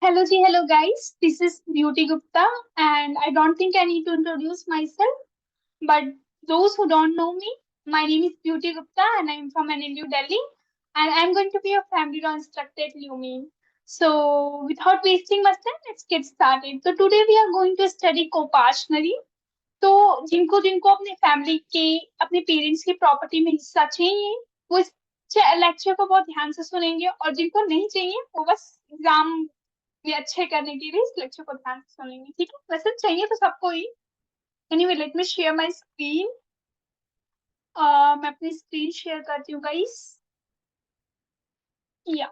Hello ji, hello guys. This is Beauty Gupta, and I don't think I need to introduce myself. But those who don't know me, my name is Beauty Gupta, and I'm from NLU Delhi, and I'm going to be a family law instructor at LUMI. So, without wasting much time, let's get started. So, today we are going to study co-partnership. तो जिनको जिनको अपने family के अपने parents की property में हिस्सा चाहिए वो इस लेक्चर को बहुत ध्यान से सुनेंगे और जिनको नहीं चाहिए वो बस एग्जाम में अच्छे करने के लिए इस लेक्चर को ध्यान से सुनेंगे। ठीक है, वैसे चाहिए तो सबको ही। Anyway let me share my screen. मैं अपनी स्क्रीन शेयर करती हूँ guys. Yeah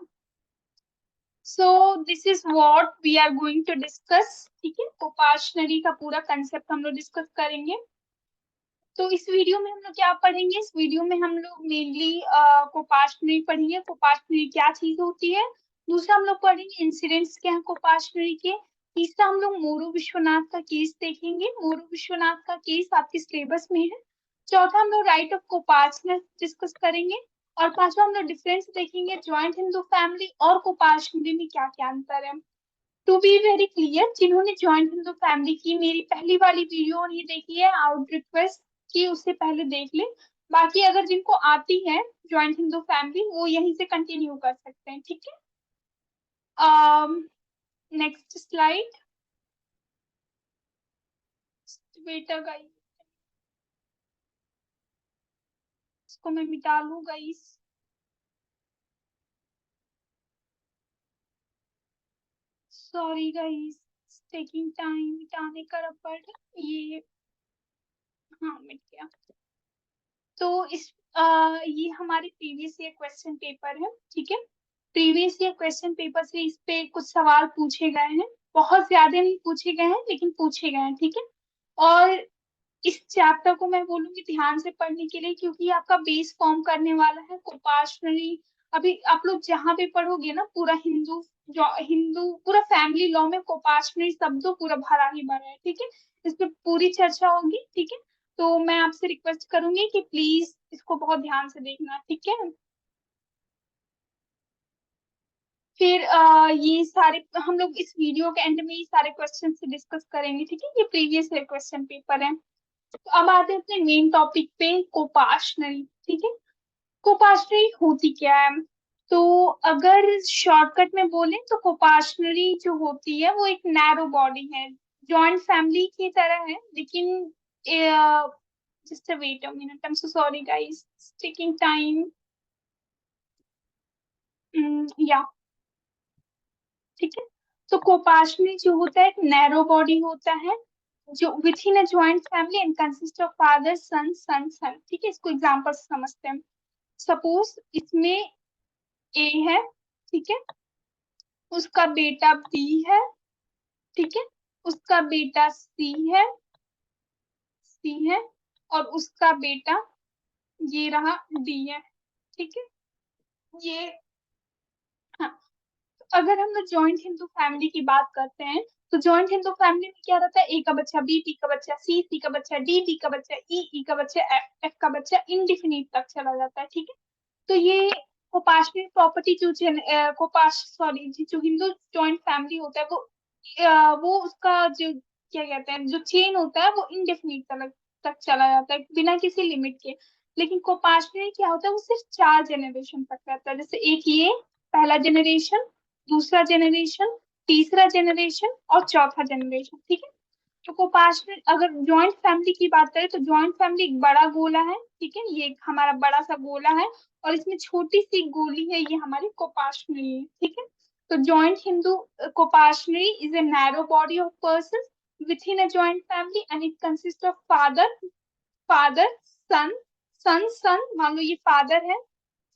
so this is what we are going to discuss. ठीक है, कोपार्शनरी का पूरा कंसेप्ट हम लोग डिस्कस करेंगे। तो इस वीडियो में हम लोग क्या पढ़ेंगे? इस वीडियो में हम लोग मेनली कोपार्शनरी पढ़ेंगे। कोपार्शनरी क्या चीज होती है। दूसरा हम लोग पढ़ेंगे इंसिडेंट्स क्या है कोपार्शनरी के। तीसरा हम लोग मोरू विश्वनाथ का केस देखेंगे। मोरू विश्वनाथ का केस आपके सिलेबस में है। चौथा हम लोग राइट ऑफ कोपार्शनर डिस्कस करेंगे। और पांचवा हम लोग डिफरेंस देखेंगे ज्वाइंट हिंदू फैमिली और कोपार्शनरी में क्या क्या अंतर है। टू बी वेरी क्लियर, जिन्होंने ज्वाइंट हिंदू फैमिली की मेरी पहली वाली वीडियो नहीं देखी है, आई वुड रिक्वेस्ट कि उससे पहले देख ले। बाकी अगर जिनको आती है ज्वाइंट हिंदू फैमिली वो यहीं से कंटिन्यू कर सकते हैं। ठीक है, नेक्स्ट स्लाइड। बेटा गाइस, इसको मैं मिटा लूं guys. Sorry guys, taking time मिटाने का रबड़। ये हाँ मिट गया। तो ये हमारे प्रीवियस ईयर क्वेश्चन पेपर है। ठीक है, प्रीवियस ईयर क्वेश्चन पेपर से इस पे कुछ सवाल पूछे गए हैं। बहुत ज्यादा नहीं पूछे गए हैं लेकिन पूछे गए हैं। ठीक है, और इस चैप्टर को मैं बोलूंगी ध्यान से पढ़ने के लिए क्योंकि आपका बेस फॉर्म करने वाला है कोपार्शनरी। अभी आप लोग जहाँ पे पढ़ोगे ना पूरा हिंदू जो हिंदू पूरा फैमिली लॉ में कोपार्शनरी शब्द तो पूरा भरा ही भरा है। ठीक है, इस पे पूरी चर्चा होगी। ठीक है, तो मैं आपसे रिक्वेस्ट करूंगी कि प्लीज इसको बहुत ध्यान से देखना। ठीक है, फिर ये सारे हम लोग इस वीडियो के एंड में ये सारे क्वेश्चन से डिस्कस करेंगे। ठीक है, ये प्रीवियस ईयर क्वेश्चन पेपर है। तो अब आते हैं अपने मेन टॉपिक पे, कोपार्शनरी। ठीक है, कोपार्शनरी होती क्या है? तो अगर शॉर्टकट में बोले तो कोपार्शनरी जो होती है वो एक नैरो बॉडी है, जॉइंट फैमिली की तरह है लेकिन just wait a minute, I am so sorry guys, taking time. Yeah ठीक है, तो कोपार्शनरी जो होता है एक नैरो बॉडी होता है जो within a joint family and consist of father son son son. ठीक है, इसको एग्जांपल से समझते हैं। सपोज इसमें ए है। ठीक है, उसका बेटा बी है। ठीक है, उसका बेटा सी है और उसका बेटा ये रहा डी है। ठीक है, ये हाँ। तो अगर हम लोग जॉइंट हिंदू फैमिली की बात करते हैं तो जॉइंट हिंदू फैमिली में क्या रहता है? ए का बच्चा बी का बच्चा सी का बच्चा डी का बच्चा ई का बच्चा एफ का बच्चा इंडिफिनिट तक चला जाता है। ठीक है, तो ये कोपार्शनरी प्रॉपर्टी जो कोपाश सॉरी जो हिंदू जॉइंट फैमिली होता है वो उसका जो क्या कहते हैं जो चेन होता है वो इंडेफिनिट तक चला जाता है बिना किसी लिमिट के। लेकिन कोपार्शनरी क्या होता है वो सिर्फ 4 जनरेशन तक रहता है। जैसे एक ये पहला जनरेशन, दूसरा जनरेशन, तीसरा जनरेशन और चौथा जनरेशन। ठीक है, तो कोपार्शनल अगर जॉइंट फैमिली की बात करें तो जॉइंट फैमिली एक बड़ा गोला है। ठीक है, ये एक हमारा बड़ा सा गोला है और इसमें छोटी सी गोली है, ये हमारी कोपार्शनरी है। ठीक है, तो joint Hindu coparcenary is a narrow body of person within a joint family and it consists of father son son. मान लो ये फादर है,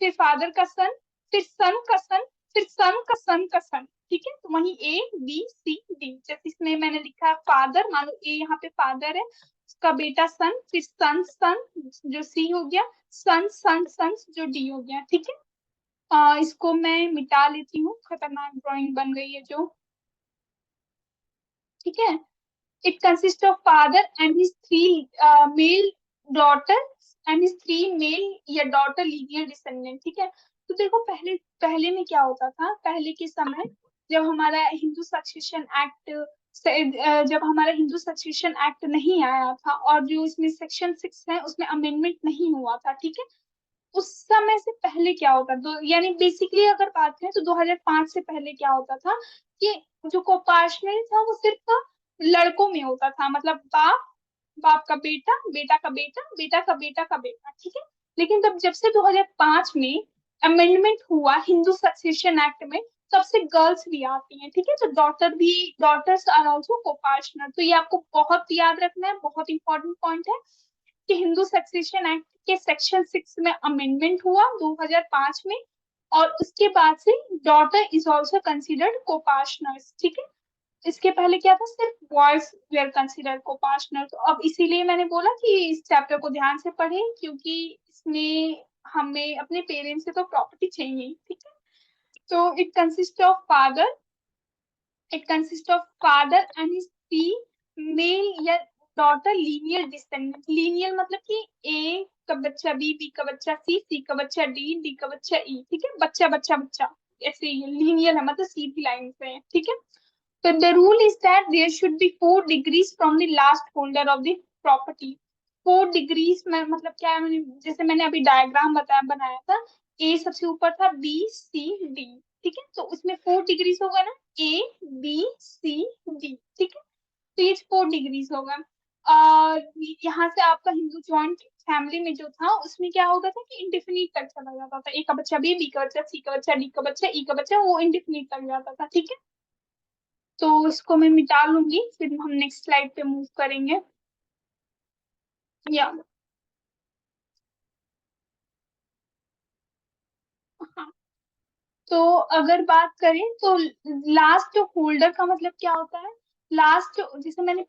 फिर फादर का सन, फिर सन का सन, फिर सन का सन का सन। ठीक है, तो वही ए बी सी डी, जैसे इसमें मैंने लिखा है फादर, मान लो ए यहाँ पे फादर है, उसका बेटा सन, फिर सन सन जो सी हो गया, सन सन सन जो डी हो गया। ठीक है, इसको मैं मिटा लेती हूँ, खतरनाक ड्राइंग बन गई है जो। ठीक है, it consists of father and his three male daughters and his three male या daughter lineal descendant। ठीक है, तो देखो पहले पहले में क्या होता था, पहले के समय जब हमारा हिंदू सक्सेशन एक्ट जब हमारा हिंदू सक्सेशन एक्ट नहीं आया था और जो इसमें सेक्शन 6 है उसमें अमेंडमेंट नहीं हुआ था, ठीक है। उस समय से पहले क्या होता तो यानी बेसिकली अगर बात करें तो 2005 से पहले क्या होता था कि जो कोपार्शनरी था वो सिर्फ लड़कों में होता था, मतलब बाप, बाप का बेटा, बेटा का बेटा, बेटा का बेटा का बेटा, ठीक है। लेकिन तब जब से 2005 में अमेंडमेंट हुआ हिंदू सक्सेशन एक्ट में, तब से गर्ल्स भी आती हैं, ठीक है। तो डॉटर भी, डॉटर्स आर ऑल्सो कोपार्शनर। तो ये आपको बहुत याद रखना है, बहुत इंपॉर्टेंट पॉइंट है कि हिंदू सक्सेशन एक्ट के सेक्शन 6 में अमेंडमेंट हुआ 2005 में, और उसके बाद से डॉटर इज ऑल्सो कंसिडर्ड कोपार्शनर्स, ठीक है। इसके पहले क्या था, सिर्फ बॉयज वेर कंसिडर्ड कोपार्शनर। तो अब इसीलिए मैंने बोला कि इस चैप्टर को ध्यान से पढ़ें, क्योंकि इसमें हमें अपने पेरेंट्स से तो प्रॉपर्टी चाहिए, ठीक है। तो it consist of father, it consist of father and his three mail या डॉटर लीनियल डिसेंडेंट। लीनियल मतलब कि ए का बच्चा बी, बी का बच्चा सी, सी का बच्चा डी, डी का बच्चा ई, ठीक है। बच्चा बच्चा बच्चा, ऐसे ही लीनियल है, मतलब सीधी लाइन से है, ठीक है। So the rule is that there should be 4 degrees from the last holder of the property. 4 degrees में मतलब क्या है, जैसे मैंने अभी डायग्राम बताया बनाया था, ए सबसे ऊपर था, बी सी डी, ठीक है। तो उसमें 4 डिग्रीज होगा ना, ए बी सी डी, ठीक है। तो ये 4 डिग्रीज होगा। और यहाँ से आपका हिंदू जॉइंट फैमिली में जो था उसमें क्या होता था कि इंडेफिनिट तक चला जाता था, ए का बच्चा बी, बी का बच्चा सी का बच्चा, डी का बच्चा ई का बच्चा, वो इंडेफिनिट तक जाता था, ठीक है। तो इसको मैं मिटा लूंगी, फिर हम नेक्स्ट स्लाइड पे मूव करेंगे। या हाँ, तो अगर बात करें तो लास्ट होल्डर का मतलब क्या होता है, लास्ट, जैसे मैंने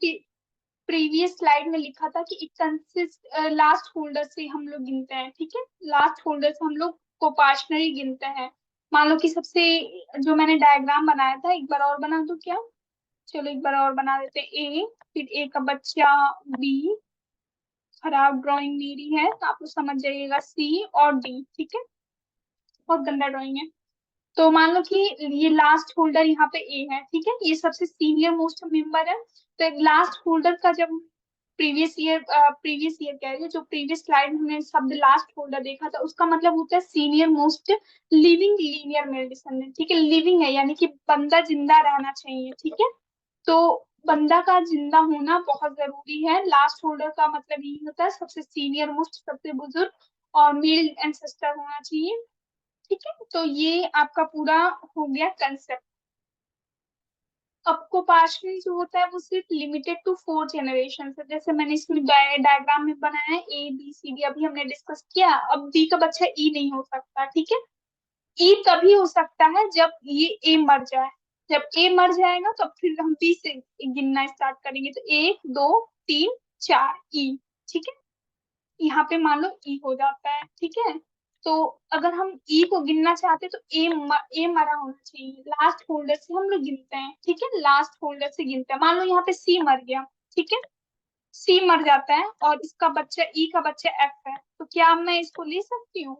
प्रीवियस स्लाइड में लिखा था कि इट कंसिस्ट, लास्ट होल्डर से हम लोग गिनते हैं, ठीक है। लास्ट होल्डर से हम लोग कोपार्शनरी गिनते हैं। मान लो कि सबसे, जो मैंने डायग्राम बनाया था एक बार और बना दूं क्या, चलो एक बार और बना देते हैं। ए, फिर ए का बच्चा बी, खराब ड्राइंग मेरी है तो आप लोग समझ जाइएगा, सी और डी, ठीक है। बहुत गंदा ड्राइंग है। तो मान लो कि ये लास्ट होल्डर यहाँ पे ए है, ठीक है, ये सबसे सीनियर मोस्ट मेंबर है। तो लास्ट होल्डर का जब प्रीवियस ईयर कह रही है, जो प्रीवियस स्लाइड में हमने शब्द लास्ट होल्डर देखा था, उसका मतलब होता है senior most living linear male descendant, ठीक है। लिविंग है यानी कि बंदा जिंदा रहना चाहिए, ठीक है। तो बंदा का जिंदा होना बहुत जरूरी है। लास्ट होल्डर का मतलब यही होता है सबसे सीनियर मोस्ट, सबसे बुजुर्ग, और मेल एंसेस्टर होना चाहिए, ठीक है। तो ये आपका पूरा हो गया कंसेप्ट। अब कोपार्शनरी जो होता है वो सिर्फ लिमिटेड टू 4 जनरेशन है, जैसे मैंने इसमें डायग्राम में बनाया है, ए बी सी डी अभी हमने डिस्कस किया। अब बी का बच्चा ई नहीं हो सकता, ठीक है। ई तभी हो सकता है जब ये ए मर जाए। जब ए मर जाएगा तब फिर हम बी से गिनना स्टार्ट करेंगे, तो 1 2 3 4 ई, ठीक है। यहाँ पे मान लो ई हो जाता है, ठीक है। तो अगर हम ई को गिनना चाहते हैं तो ए मरा होना चाहिए, लास्ट होल्डर से हम लोग गिनते हैं, ठीक है। लास्ट होल्डर से गिनते हैं, मान लो यहाँ पे सी मर गया, ठीक है। सी मर जाता है और इसका बच्चा, ई का बच्चा एफ है, तो क्या मैं इसको ले सकती हूँ,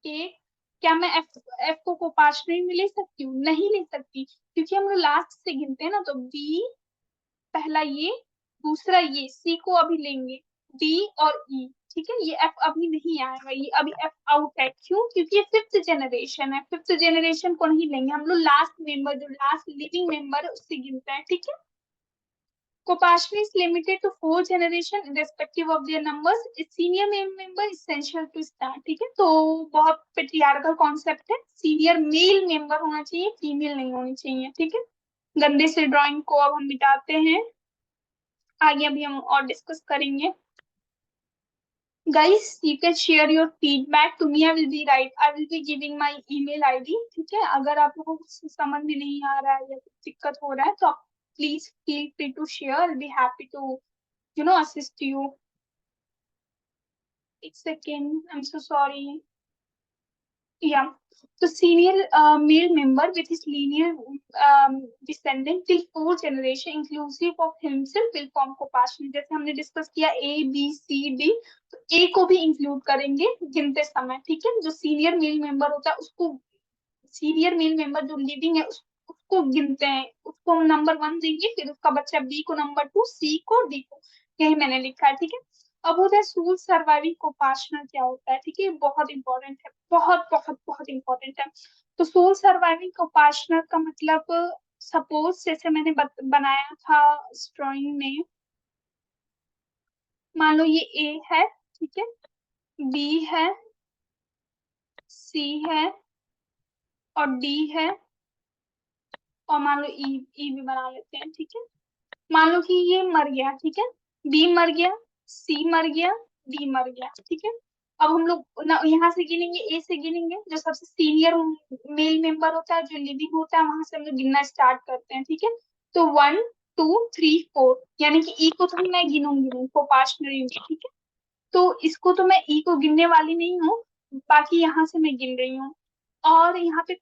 कि क्या मैं एफ एफ को पार्शनरी में ले सकती हूँ, नहीं ले सकती, क्योंकि हम लोग लास्ट से गिनते हैं ना। तो बी, पहला ये, दूसरा ये, सी को अभी लेंगे, डी और ई, ठीक है। ये एफ अभी नहीं आएगा, ये अभी एफ आउट है, क्यों, क्योंकि ये 5th जनरेशन है, 5th जनरेशन को नहीं लेंगे हम लोग, लास्ट मेंबर जो लास्ट लिविंग मेंबर है उससे गिनते हैं, ठीक है। Compassion is limited to 4 generation irrespective of their numbers. A senior member essential to start, ठीक है। तो बहुत पेट्रियार्कल कॉन्सेप्ट है, सीनियर मेल मेंबर होना चाहिए, फीमेल नहीं होनी चाहिए, ठीक है। गंदे से ड्राइंग को अब हम मिटाते हैं, आगे अभी हम और डिस्कस करेंगे। Guys, you can share your feedback to me. I will be giving my email ID, ठीक है। अगर आप लोगों को कुछ समझ में नहीं आ रहा है या कुछ दिक्कत हो रहा है तो आप please feel free to share, I'll be happy to assist you. एक second, I'm so sorry. Yeah. So senior male member with his lineal descendant till 4 generation inclusive of himself will form compassion. जैसे हमने discuss किया A B C D, तो A को भी include करेंगे गिनते समय, ठीक है। जो सीनियर मेल मेंबर होता है उसको सीनियर मेल मेंबर जो लिविंग है उसको गिनते हैं, उसको हम नंबर 1 देंगे, फिर उसका बच्चा बी को नंबर 2, सी को, डी को। यही मैंने लिखा है, ठीक है। अब होता है सोल सर्वाइविंग कोपार्टनर क्या होता है, ठीक है, बहुत इंपॉर्टेंट है, बहुत बहुत बहुत इंपॉर्टेंट है। तो सोल सर्वाइविंग कोपार्टनर का मतलब, सपोज जैसे मैंने बनाया था इस ड्राइंग में, मान लो ये ए है, ठीक है, बी है, सी है, और डी है, और मान लो ई, ई भी बना लेते हैं, ठीक है। मान लो कि ये मर गया, ठीक है, बी मर गया, सी मर गया, डी मर गया, ठीक है। अब हम लोग यहाँ से गिनेंगे, ए से गिनेंगे, जो सबसे सीनियर मेल मेंबर होता है, जो लिविंग होता है, वहां से हम लोग गिनना स्टार्ट करते हैं, ठीक है। तो 1 2 3 4, यानी कि ई को तो मैं गिनूंगी नहीं, प्रोपार्शनरी, ठीक है। तो इसको तो मैं ई को गिनने वाली नहीं हूँ, बाकी यहाँ से मैं गिन रही हूँ। और यहाँ पे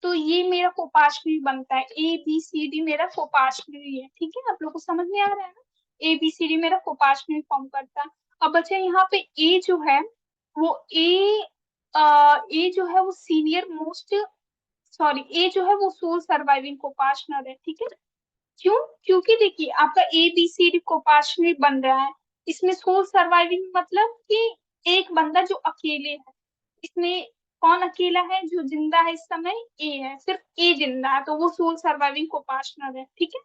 तो ये मेरा कोपार्शनरी बनता है, ए बी सी डी मेरा कोपार्शनरी है, ठीक है। आप लोग को समझ में आ रहा है ना, ए बी सी डी मेरा कोपार्शनरी फॉर्म करता है। अब बच्चा यहाँ पे ए जो है वो ए जो है वो सीनियर मोस्ट, सॉरी, ए जो है वो सोल सर्वाइविंग कोपार्शनर है, ठीक है। क्यों? क्योंकि देखिए आपका ए बी सी डी कोपार्शनरी बन रहा है, इसमें सोल सर्वाइविंग मतलब कि एक बंदा जो अकेले है, इसमें कौन अकेला है जो जिंदा है इस समय? ए है, सिर्फ ए जिंदा है, तो वो सोल सर्वाइविंग को पार्टनर है, ठीक है।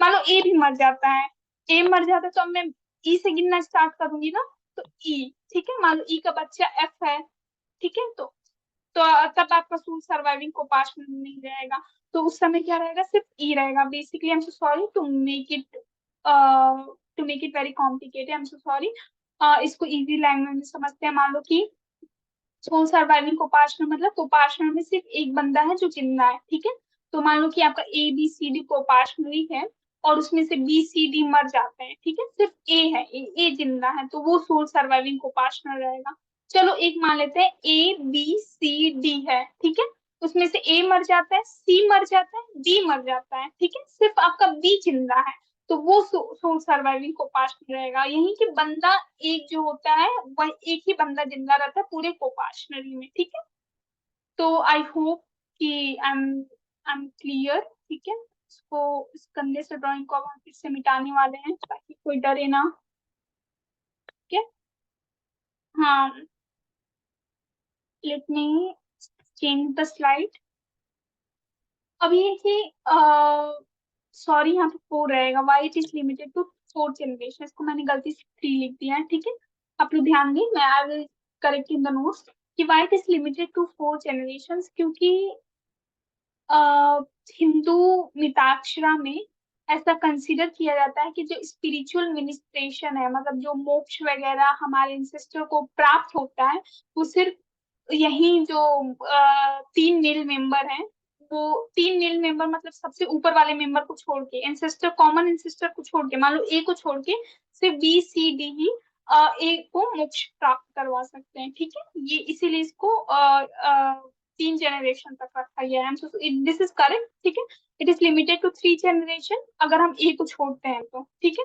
मान लो ए भी मर जाता है, ए मर जाता है तो अब मैं ई से गिनना स्टार्ट करूंगी ना, तो ई, ठीक है, मान लो ई का बच्चा एफ है, ठीक है। तो तब आपका सोल सर्वाइविंग को पार्टनर नहीं रहेगा, तो उस समय क्या रहेगा? सिर्फ ई रहेगा। Basically I am so sorry to make it very complicated, I am so sorry. इसको इजी लैंग्वेज में समझते हैं। मान लो कि सोल सर्वाइविंग कोपार्टनर मतलब कोपार्टनर में सिर्फ एक बंदा है जो जिंदा है, ठीक है। तो मान लो कि आपका ए बी सी डी कोपार्टनरी है, और उसमें से बी सी डी मर जाते हैं, ठीक है, सिर्फ ए है, ए जिंदा है, तो वो सोल सर्वाइविंग कोपार्टनर रहेगा। चलो एक मान लेते हैं ए बी सी डी है, ठीक है, उसमें से ए मर जाता है, सी मर जाता है, डी मर जाता है, ठीक है, सिर्फ आपका बी जिंदा है, तो वो सोल सर्वाइविंग कोपार्टनर रहेगा। यही कि बंदा एक जो होता है वह एक ही बंदा जिंदा रहता है पूरे कोपार्शनरी में, ठीक है। तो आई होप कि आई एम क्लियर, ठीक है। इसको, इस गंदे से ड्राइंग को अब हम फिर से मिटाने वाले हैं ताकि कोई डरे ना, ठीक है। हाँ, let me change the slide. अब ये कि सॉरी, यहाँ पे 4 रहेगा, why it is limited to 4 generation, इसको मैंने गलती से 3 लिख दिया है, ठीक है। आप लोग ध्यान दें, मैं I will correct in the notes कि why it is limited to 4 generation, क्योंकि हिंदू मिताक्षरा में ऐसा कंसीडर किया जाता है कि जो स्पिरिचुअल मिनिस्ट्रेशन है, मतलब जो मोक्ष वगैरह हमारे इंसेस्टर को प्राप्त होता है, वो सिर्फ यही जो 3 नील मेंबर हैं, वो 3 नील मेंबर मतलब सबसे ऊपर वाले मेंबर को छोड़ के, इंसेस्टर, कॉमन इंसेस्टर को छोड़ के, मान लो ए को छोड़ के सिर्फ बी सी डी ही ए को मोक्ष प्राप्त करवा सकते हैं, ठीक है। ये इसीलिए इसको 3 जनरेशन तक रखा गया है। दिस इज करेक्ट, ठीक है। It is limited to 3 generation, अगर हम ए को छोड़ते हैं तो, ठीक है।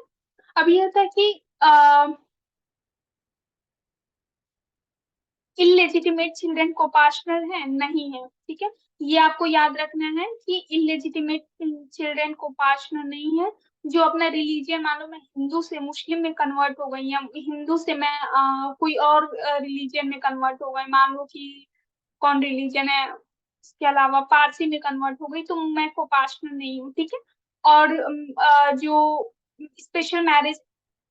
अब यह था कि इलेजिटिमेट चिल्ड्रन कोपार्शनल है, नहीं है, ठीक है। ये आपको याद रखना है कि इलेजिटिमेट चिल्ड्रन कोपार्शनल नहीं है। जो अपना रिलीजियन, मान लो मैं हिंदू से मुस्लिम में कन्वर्ट हो गई, या हिंदू से मैं कोई और रिलीजियन में कन्वर्ट हो गई, मान लो कि कौन रिलीजन है, इसके अलावा पारसी में कन्वर्ट हो गई, तो मैं कोपार्शनल नहीं हूँ, ठीक है। और जो स्पेशल मैरिज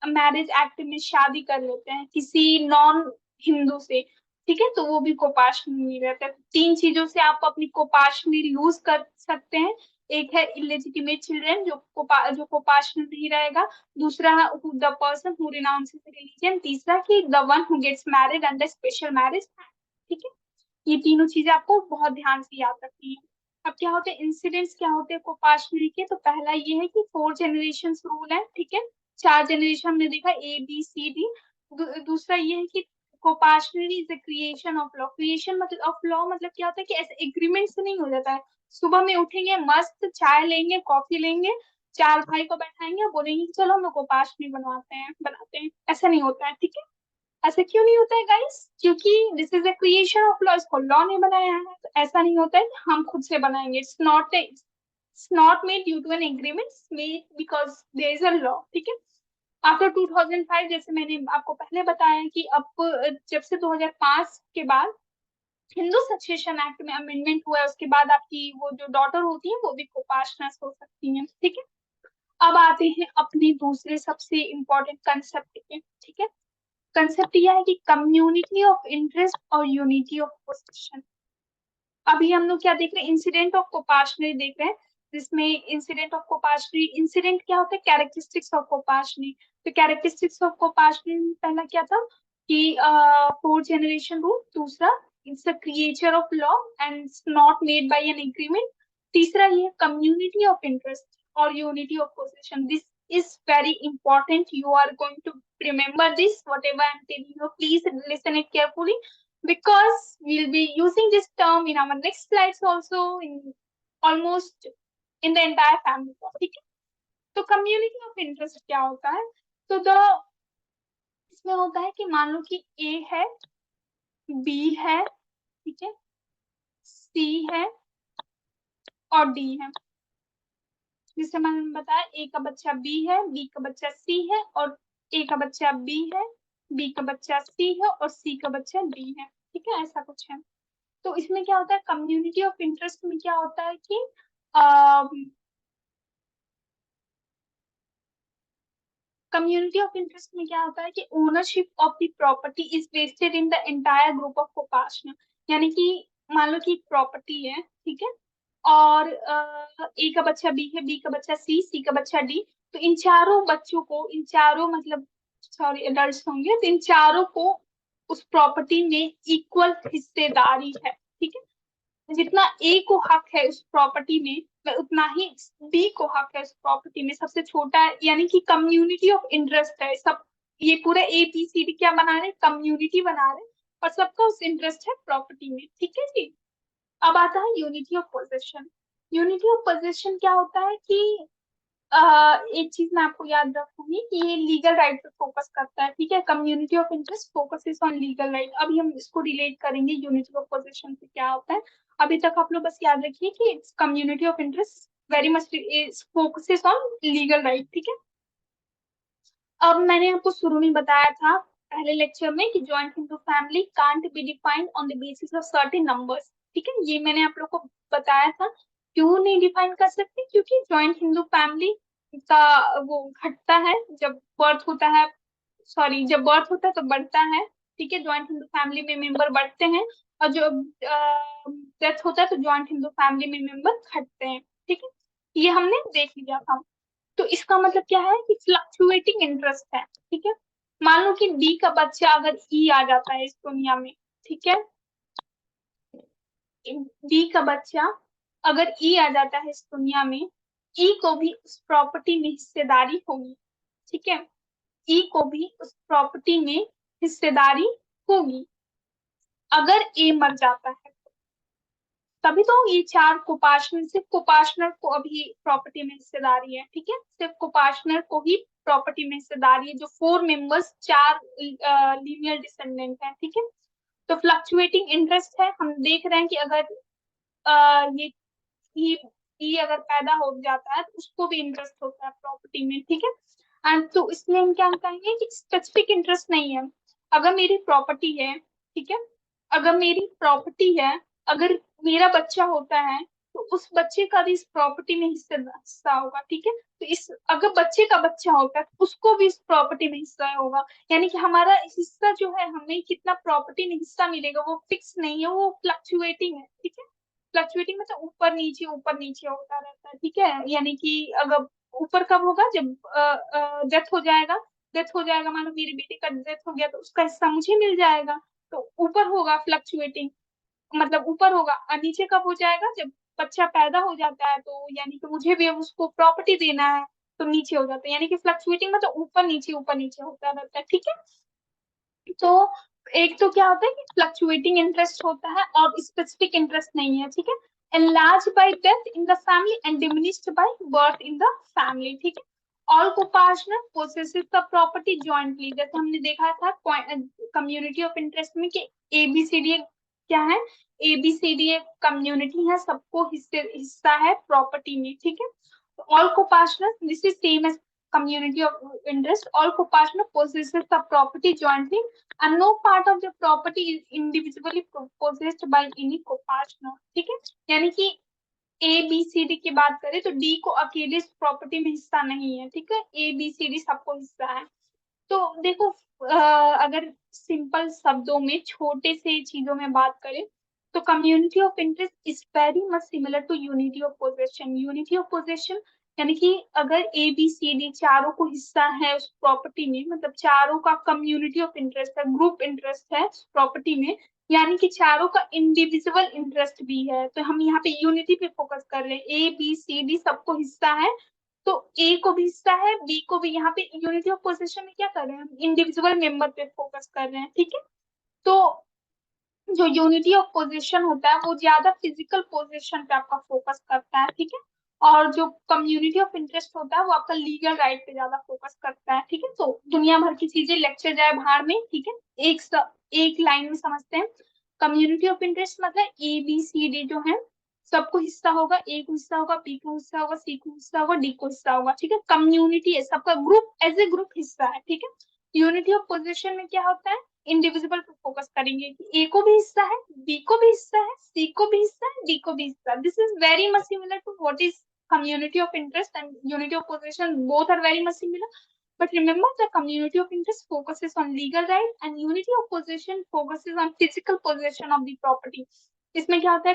मैरिज एक्ट में शादी कर लेते हैं किसी नॉन हिंदू से, ठीक है, तो वो भी कोपार्शनल नहीं रहता है। 3 चीजों से आप अपनी कोपार्शनल लूज कर सकते हैं। एक है इलेजिटिमेट चिल्ड्रन, जो कोपार्शनल नहीं रहेगा। दूसरा है the person who renounces religion. तीसरा कि the one who gets married under special marriage, ठीक है। ये तीनों चीजें आपको बहुत ध्यान से याद रखनी है। अब क्या होते हैं इंसिडेंट्स, क्या होते हैं कोपार्शनरी के, तो पहला ये है कि 4 जनरेशन रूल है, ठीक है। 4 जनरेशन हमने देखा, ए बी सी डी। दूसरा ये है कि coparcenary is the creation of law. Creation मतलब ऑफ लॉ मतलब क्या होता है कि ऐसे एग्रीमेंट से नहीं हो जाता है। सुबह में उठेंगे, मस्त चाय लेंगे, कॉफी लेंगे, 4 भाई को बैठाएंगे और बोलेंगे कि चलो हम लोग कोपार्शनरी बनाते हैं, ऐसा नहीं होता है, ठीक है। ऐसा क्यों नहीं होता है गाइस? क्योंकि this is a creation of law, इसको लॉ ने बनाया है। तो ऐसा नहीं होता है कि हम खुद से बनाएंगे। It's not made due to an agreement, made because there is a law, ठीक है। आफ्टर 2005, जैसे मैंने आपको पहले बताया कि अब जब से 2005 के बाद हिंदू सक्सेशन एक्ट में अमेंडमेंट हुआ है, उसके बाद आपकी वो जो डॉटर होती है वो भी कोपाशनस हो सकती है, ठीक है। अब आते हैं अपने दूसरे सबसे इम्पोर्टेंट कंसेप्ट पे, ठीक है। कंसेप्ट यह है कि कम्युनिटी ऑफ इंटरेस्ट और यूनिटी ऑफ पोजीशन। अभी हम लोग क्या देख रहे हैं? इंसिडेंट ऑफ कोपाशनरी देख रहे हैं, जिसमें इंसिडेंट ऑफ कोपाशनरी, इंसिडेंट क्या होता है? Characteristics of coparcenary. तो कैरेक्टरिस्टिक्स ऑफ कोपाशनरी में पहला क्या था कि फोर जनरेशन रूल, दूसरा it's a creature of law and it's not made by an agreement, तीसरा ये कम्युनिटी ऑफ इंटरेस्ट और unity of position. This is very important. You are going to remember this, whatever I'm telling you. Please listen it carefully because we'll be using this term in our next slides also, in almost in the entire family law, ठीक है। तो community of interest क्या होता है? तो the इसमें होता है कि मान लो कि ए है, बी है, ठीक है, सी है और डी है। जिससे मैंने बताया ए का बच्चा बी है, बी का बच्चा सी है, और ए का बच्चा बी है, बी का बच्चा सी है और सी का बच्चा डी है, ठीक है, ऐसा कुछ है। तो इसमें क्या होता है? कम्युनिटी ऑफ इंटरेस्ट में क्या होता है कि कम्युनिटी ऑफ इंटरेस्ट में क्या होता है कि ownership of the property is vested in the entire group of coparcener. यानी कि मान लो कि प्रॉपर्टी है, ठीक है, और ए का बच्चा बी है, बी का बच्चा सी, सी का बच्चा डी। तो इन चारों बच्चों को, इन चारों मतलब सॉरी एडल्ट होंगे, तो इन चारों को उस प्रॉपर्टी में इक्वल हिस्सेदारी है, ठीक है। जितना ए को हक है उस प्रॉपर्टी में, उतना ही बी को हक है उस प्रॉपर्टी में। सबसे छोटा है, यानी कि कम्युनिटी ऑफ इंटरेस्ट है सब। ये पूरे ए बी सी डी क्या बना रहे हैं? कम्युनिटी बना रहे हैं, और सबका उस इंटरेस्ट है प्रॉपर्टी में, ठीक है जी। अब आता है unity of possession. Unity of possession क्या होता है कि एक चीज मैं आपको याद रखूंगी कि ये लीगल राइट पे फोकस करता है, ठीक है। Community of interest focuses on legal right. अभी हम इसको रिलेट करेंगे यूनिटी ऑफ पोजीशन से क्या होता है। अभी तक आप लोग बस याद रखिए कि it's community of interest very much focuses on legal right, ठीक है। अब मैंने आपको शुरू में बताया था पहले लेक्चर में कि joint Hindu family can't be defined on the basis of certain numbers, ठीक है। ये मैंने आप लोग को बताया था। क्यों नहीं डिफाइन कर सकते? क्योंकि जॉइंट हिंदू फैमिली का वो घटता है जब बर्थ होता है, सॉरी जब बर्थ होता है तो बढ़ता है, ठीक है। जॉइंट हिंदू फैमिली में मेंबर बढ़ते हैं, और जो डेथ होता है तो जॉइंट हिंदू फैमिली में मेंबर घटते हैं, ठीक है। ये हमने देख लिया था। तो इसका मतलब क्या है कि फ्लक्चुएटिंग इंटरेस्ट है, ठीक है। मान लो कि डी का बच्चा अगर ई आ जाता है इस दुनिया में, ठीक है, डी का बच्चा अगर ई आ जाता है इस दुनिया में, ई को भी उस प्रॉपर्टी में हिस्सेदारी होगी, ठीक है। ई को भी उस प्रॉपर्टी में हिस्सेदारी होगी। अगर ए मर जाता है तभी तो ये चार कोपार्टनर, सिर्फ कोपार्टनर को अभी प्रॉपर्टी में हिस्सेदारी है, ठीक है। सिर्फ कोपार्टनर को ही प्रॉपर्टी में हिस्सेदारी है, जो फोर मेंबर्स, चार लीनियर डिसेंडेंट हैं, ठीक है। तो फ्लक्चुएटिंग इंटरेस्ट है, हम देख रहे हैं कि अगर ये ई अगर पैदा हो जाता है तो उसको भी इंटरेस्ट होता है प्रॉपर्टी में, ठीक है। एंड तो इसलिए हम क्या कहेंगे कि स्पेसिफिक इंटरेस्ट नहीं है। अगर मेरी प्रॉपर्टी है, ठीक है, अगर मेरी प्रॉपर्टी है, अगर मेरा बच्चा होता है तो उस बच्चे का भी इस प्रॉपर्टी में हिस्सा होगा, ठीक है। तो इस अगर बच्चे का बच्चा होता है तो उसको भी इस प्रॉपर्टी में हिस्सा होगा। यानी कि हमारा हिस्सा जो है, हमें कितना प्रॉपर्टी में हिस्सा मिलेगा वो फिक्स नहीं है, वो फ्लक्चुएटिंग है, ठीक है। फ्लक्चुएटिंग मतलब ऊपर नीचे होता रहता है, ठीक है। यानी कि अगर ऊपर कब होगा? जब डेथ हो जाएगा, डेथ हो जाएगा, मानो मेरे बेटे का डेथ हो गया तो उसका हिस्सा मुझे मिल जाएगा, तो ऊपर होगा फ्लक्चुएटिंग, मतलब ऊपर होगा। और नीचे कब हो जाएगा? जब बच्चा पैदा हो जाता है तो यानी कि मुझे भी अब उसको प्रॉपर्टी देना है, तो नीचे हो जाता है। यानी कि फ्लक्चुएटिंग मतलब ऊपर नीचे होता रहता है, ठीक है। तो एक तो क्या होता है कि फ्लक्चुएटिंग इंटरेस्ट होता है और स्पेसिफिक इंटरेस्ट नहीं है, ठीक है। enlarged by death in the family and diminished by birth in the family, ठीक है। All coparcener possesses the property jointly, जैसे हमने देखा था कम्युनिटी ऑफ इंटरेस्ट में कि एबीसीडी क्या है, एबीसीडी एक कम्युनिटी है, सबको हिस्सा है प्रॉपर्टी में, ठीक है। All coparcener this is same as community of interest. All co-partner possesses the property jointly and no part of the property is individually possessed by any co-partner, ठीक है। यानी कि ए बी सी डी की बात करें तो D को अकेले इस प्रॉपर्टी में हिस्सा नहीं है, ठीक है, ए बी सी डी सबको हिस्सा है। तो देखो अगर सिंपल शब्दों में छोटे से चीजों में बात करें तो community of interest is very much similar to unity of possession. Unity of possession यानी कि अगर ए बी सी डी चारों को हिस्सा है उस प्रॉपर्टी में, मतलब चारों का कम्युनिटी ऑफ इंटरेस्ट है, ग्रुप इंटरेस्ट है प्रॉपर्टी में, यानी कि चारों का इंडिविजुअल इंटरेस्ट भी है। तो हम यहाँ पे यूनिटी पे फोकस कर रहे हैं, ए बी सी डी सबको हिस्सा है, तो ए को भी हिस्सा है, बी को भी। यहाँ पे यूनिटी ऑफ पोजीशन में क्या कर रहे हैं, हम इंडिविजुअल मेंबर पे फोकस कर रहे हैं, ठीक है। तो जो यूनिटी ऑफ पोजीशन होता है वो ज्यादा फिजिकल पोजीशन पे आपका फोकस करता है, ठीक है। और जो कम्युनिटी ऑफ इंटरेस्ट होता है वो आपका लीगल राइट पे ज्यादा फोकस करता है, ठीक है। तो दुनिया भर की चीजें लेक्चर जाए बाहर में, ठीक है, एक लाइन में समझते हैं। कम्युनिटी ऑफ इंटरेस्ट मतलब ए बी सी डी जो है सबको हिस्सा होगा, ए को हिस्सा होगा, बी को हिस्सा होगा, सी को हिस्सा होगा, डी को हिस्सा होगा, ठीक है। कम्युनिटी है, सबका ग्रुप एज ए ग्रुप हिस्सा है, ठीक है। यूनिटी ऑफ पोजीशन में क्या होता है, इंडिविजुअल पे फोकस करेंगे कि ए को भी हिस्सा है, बी को भी हिस्सा है, सी को भी हिस्सा है, डी को भी हिस्सा। This is very much similar to what is community of interest and unity of possession. Both are very much similar, but remember the community of interest focuses on legal right and unity of possession focuses on physical possession of the property. इसमें क्या होता है,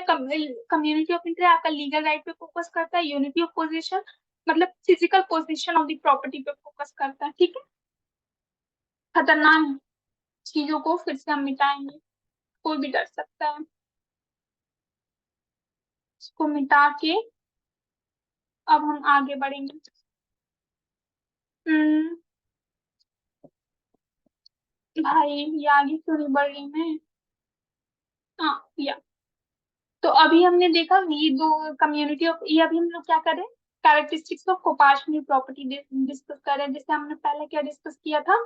community of interest आपका legal right पे focus करता है, unity of position मतलब physical position of the property पे फोकस करता है, ठीक है। खतरनाक चीजों को फिर से हम मिटाएंगे, कोई भी डर सकता है, इसको मिटा के अब हम आगे बढ़ेंगे। हम्म, भाई ये आगे क्यों नहीं बढ़ रही मैं, हाँ या। तो अभी हमने देखा ये दो कम्युनिटी ऑफ, ये अभी हम लोग क्या कर रहे हैं, कैरेक्टरिस्टिक्स ऑफ कोपार्शनल प्रॉपर्टी डिस्कस कर रहे हैं। जैसे हमने पहले क्या डिस्कस किया था,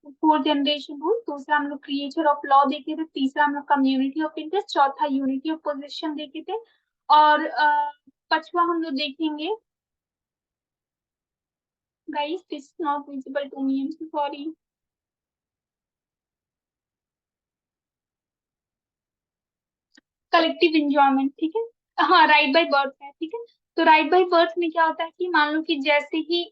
फोर जनरेशन रूल, दूसरा हम लोग क्रिएचर ऑफ लॉ देखे थे, तीसरा हम लोग कम्युनिटी ऑफ इंटरेस्ट, चौथा यूनिटी ऑफ पोजीशन देखे थे, और पांचवा हम लोग देखेंगे, guys this not visible to me, I am sorry, collective enjoyment, ठीक है। हाँ राइट बाय बर्थ है, ठीक है। तो राइट बाय बर्थ में क्या होता है कि मान लो कि जैसे ही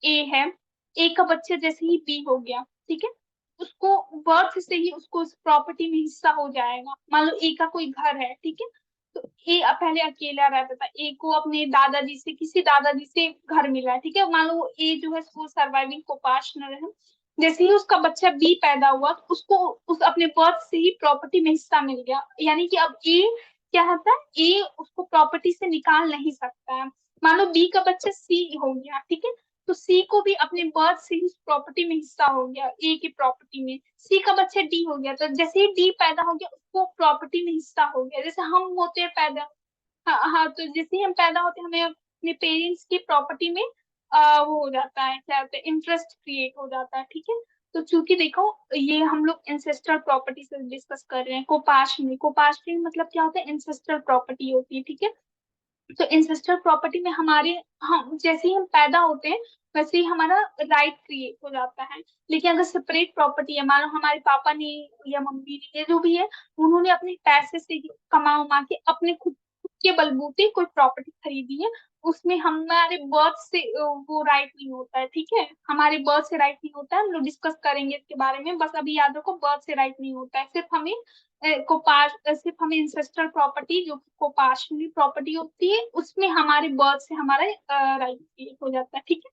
ए है, ए का बच्चा जैसे ही बी हो गया, ठीक है, उसको बर्थ से ही उसको उस प्रॉपर्टी में हिस्सा हो जाएगा। मान लो ए का कोई घर है, ठीक है, तो ए पहले अकेला रहता था, ए को अपने दादाजी से, किसी दादाजी से घर मिला है, ठीक है। मान लो ए जो है वो सर्वाइविंग को पार्टनर है, जैसे ही उसका बच्चा बी पैदा हुआ तो उसको उस अपने बर्थ से ही प्रॉपर्टी में हिस्सा मिल गया, यानी कि अब ए क्या होता है, ए उसको प्रॉपर्टी से निकाल नहीं सकता है। मान लो बी का बच्चा सी हो गया, ठीक है, तो सी को भी अपने बर्थ से ही उस प्रॉपर्टी में हिस्सा हो गया, ए की प्रॉपर्टी में। सी का बच्चा डी हो गया, तो जैसे ही डी पैदा हो गया उसको प्रॉपर्टी में हिस्सा हो गया। जैसे हम होते हैं पैदा, हाँ हाँ, तो जैसे ही हम पैदा होते हैं हमें अपने पेरेंट्स की प्रॉपर्टी में वो हो जाता है, क्या होता है, इंटरेस्ट क्रिएट हो जाता है, ठीक है। तो चूंकि देखो ये हम लोग इंसेस्ट्रल प्रॉपर्टी से डिस्कस कर रहे हैं, कोपार्शनली मतलब क्या होता है, इंसेस्ट्रल प्रॉपर्टी होती है, ठीक है। तो इंसेस्ट्रल प्रॉपर्टी में हमारे, हम जैसे ही हम पैदा होते हैं वैसे ही हमारा राइट क्रिएट हो जाता है। लेकिन अगर सेपरेट प्रॉपर्टी है, मान लो हमारे पापा ने या मम्मी ने या जो भी है, उन्होंने अपने पैसे से ही कमा उमा के अपने खुद के बलबूते कोई प्रॉपर्टी खरीदी है, उसमें हमारे बर्थ से वो राइट नहीं होता है, ठीक है। हमारे बर्थ से राइट नहीं होता है, हम लोग डिस्कस करेंगे इसके बारे में, बस अभी याद रखो बर्थ से राइट नहीं होता है, सिर्फ हमें सिर्फ हमें इंसेस्ट्रल प्रॉपर्टी जो कोपार्शनली प्रॉपर्टी होती है उसमें हमारे बर्थ से हमारा राइट क्रिएट हो जाता है, ठीक है।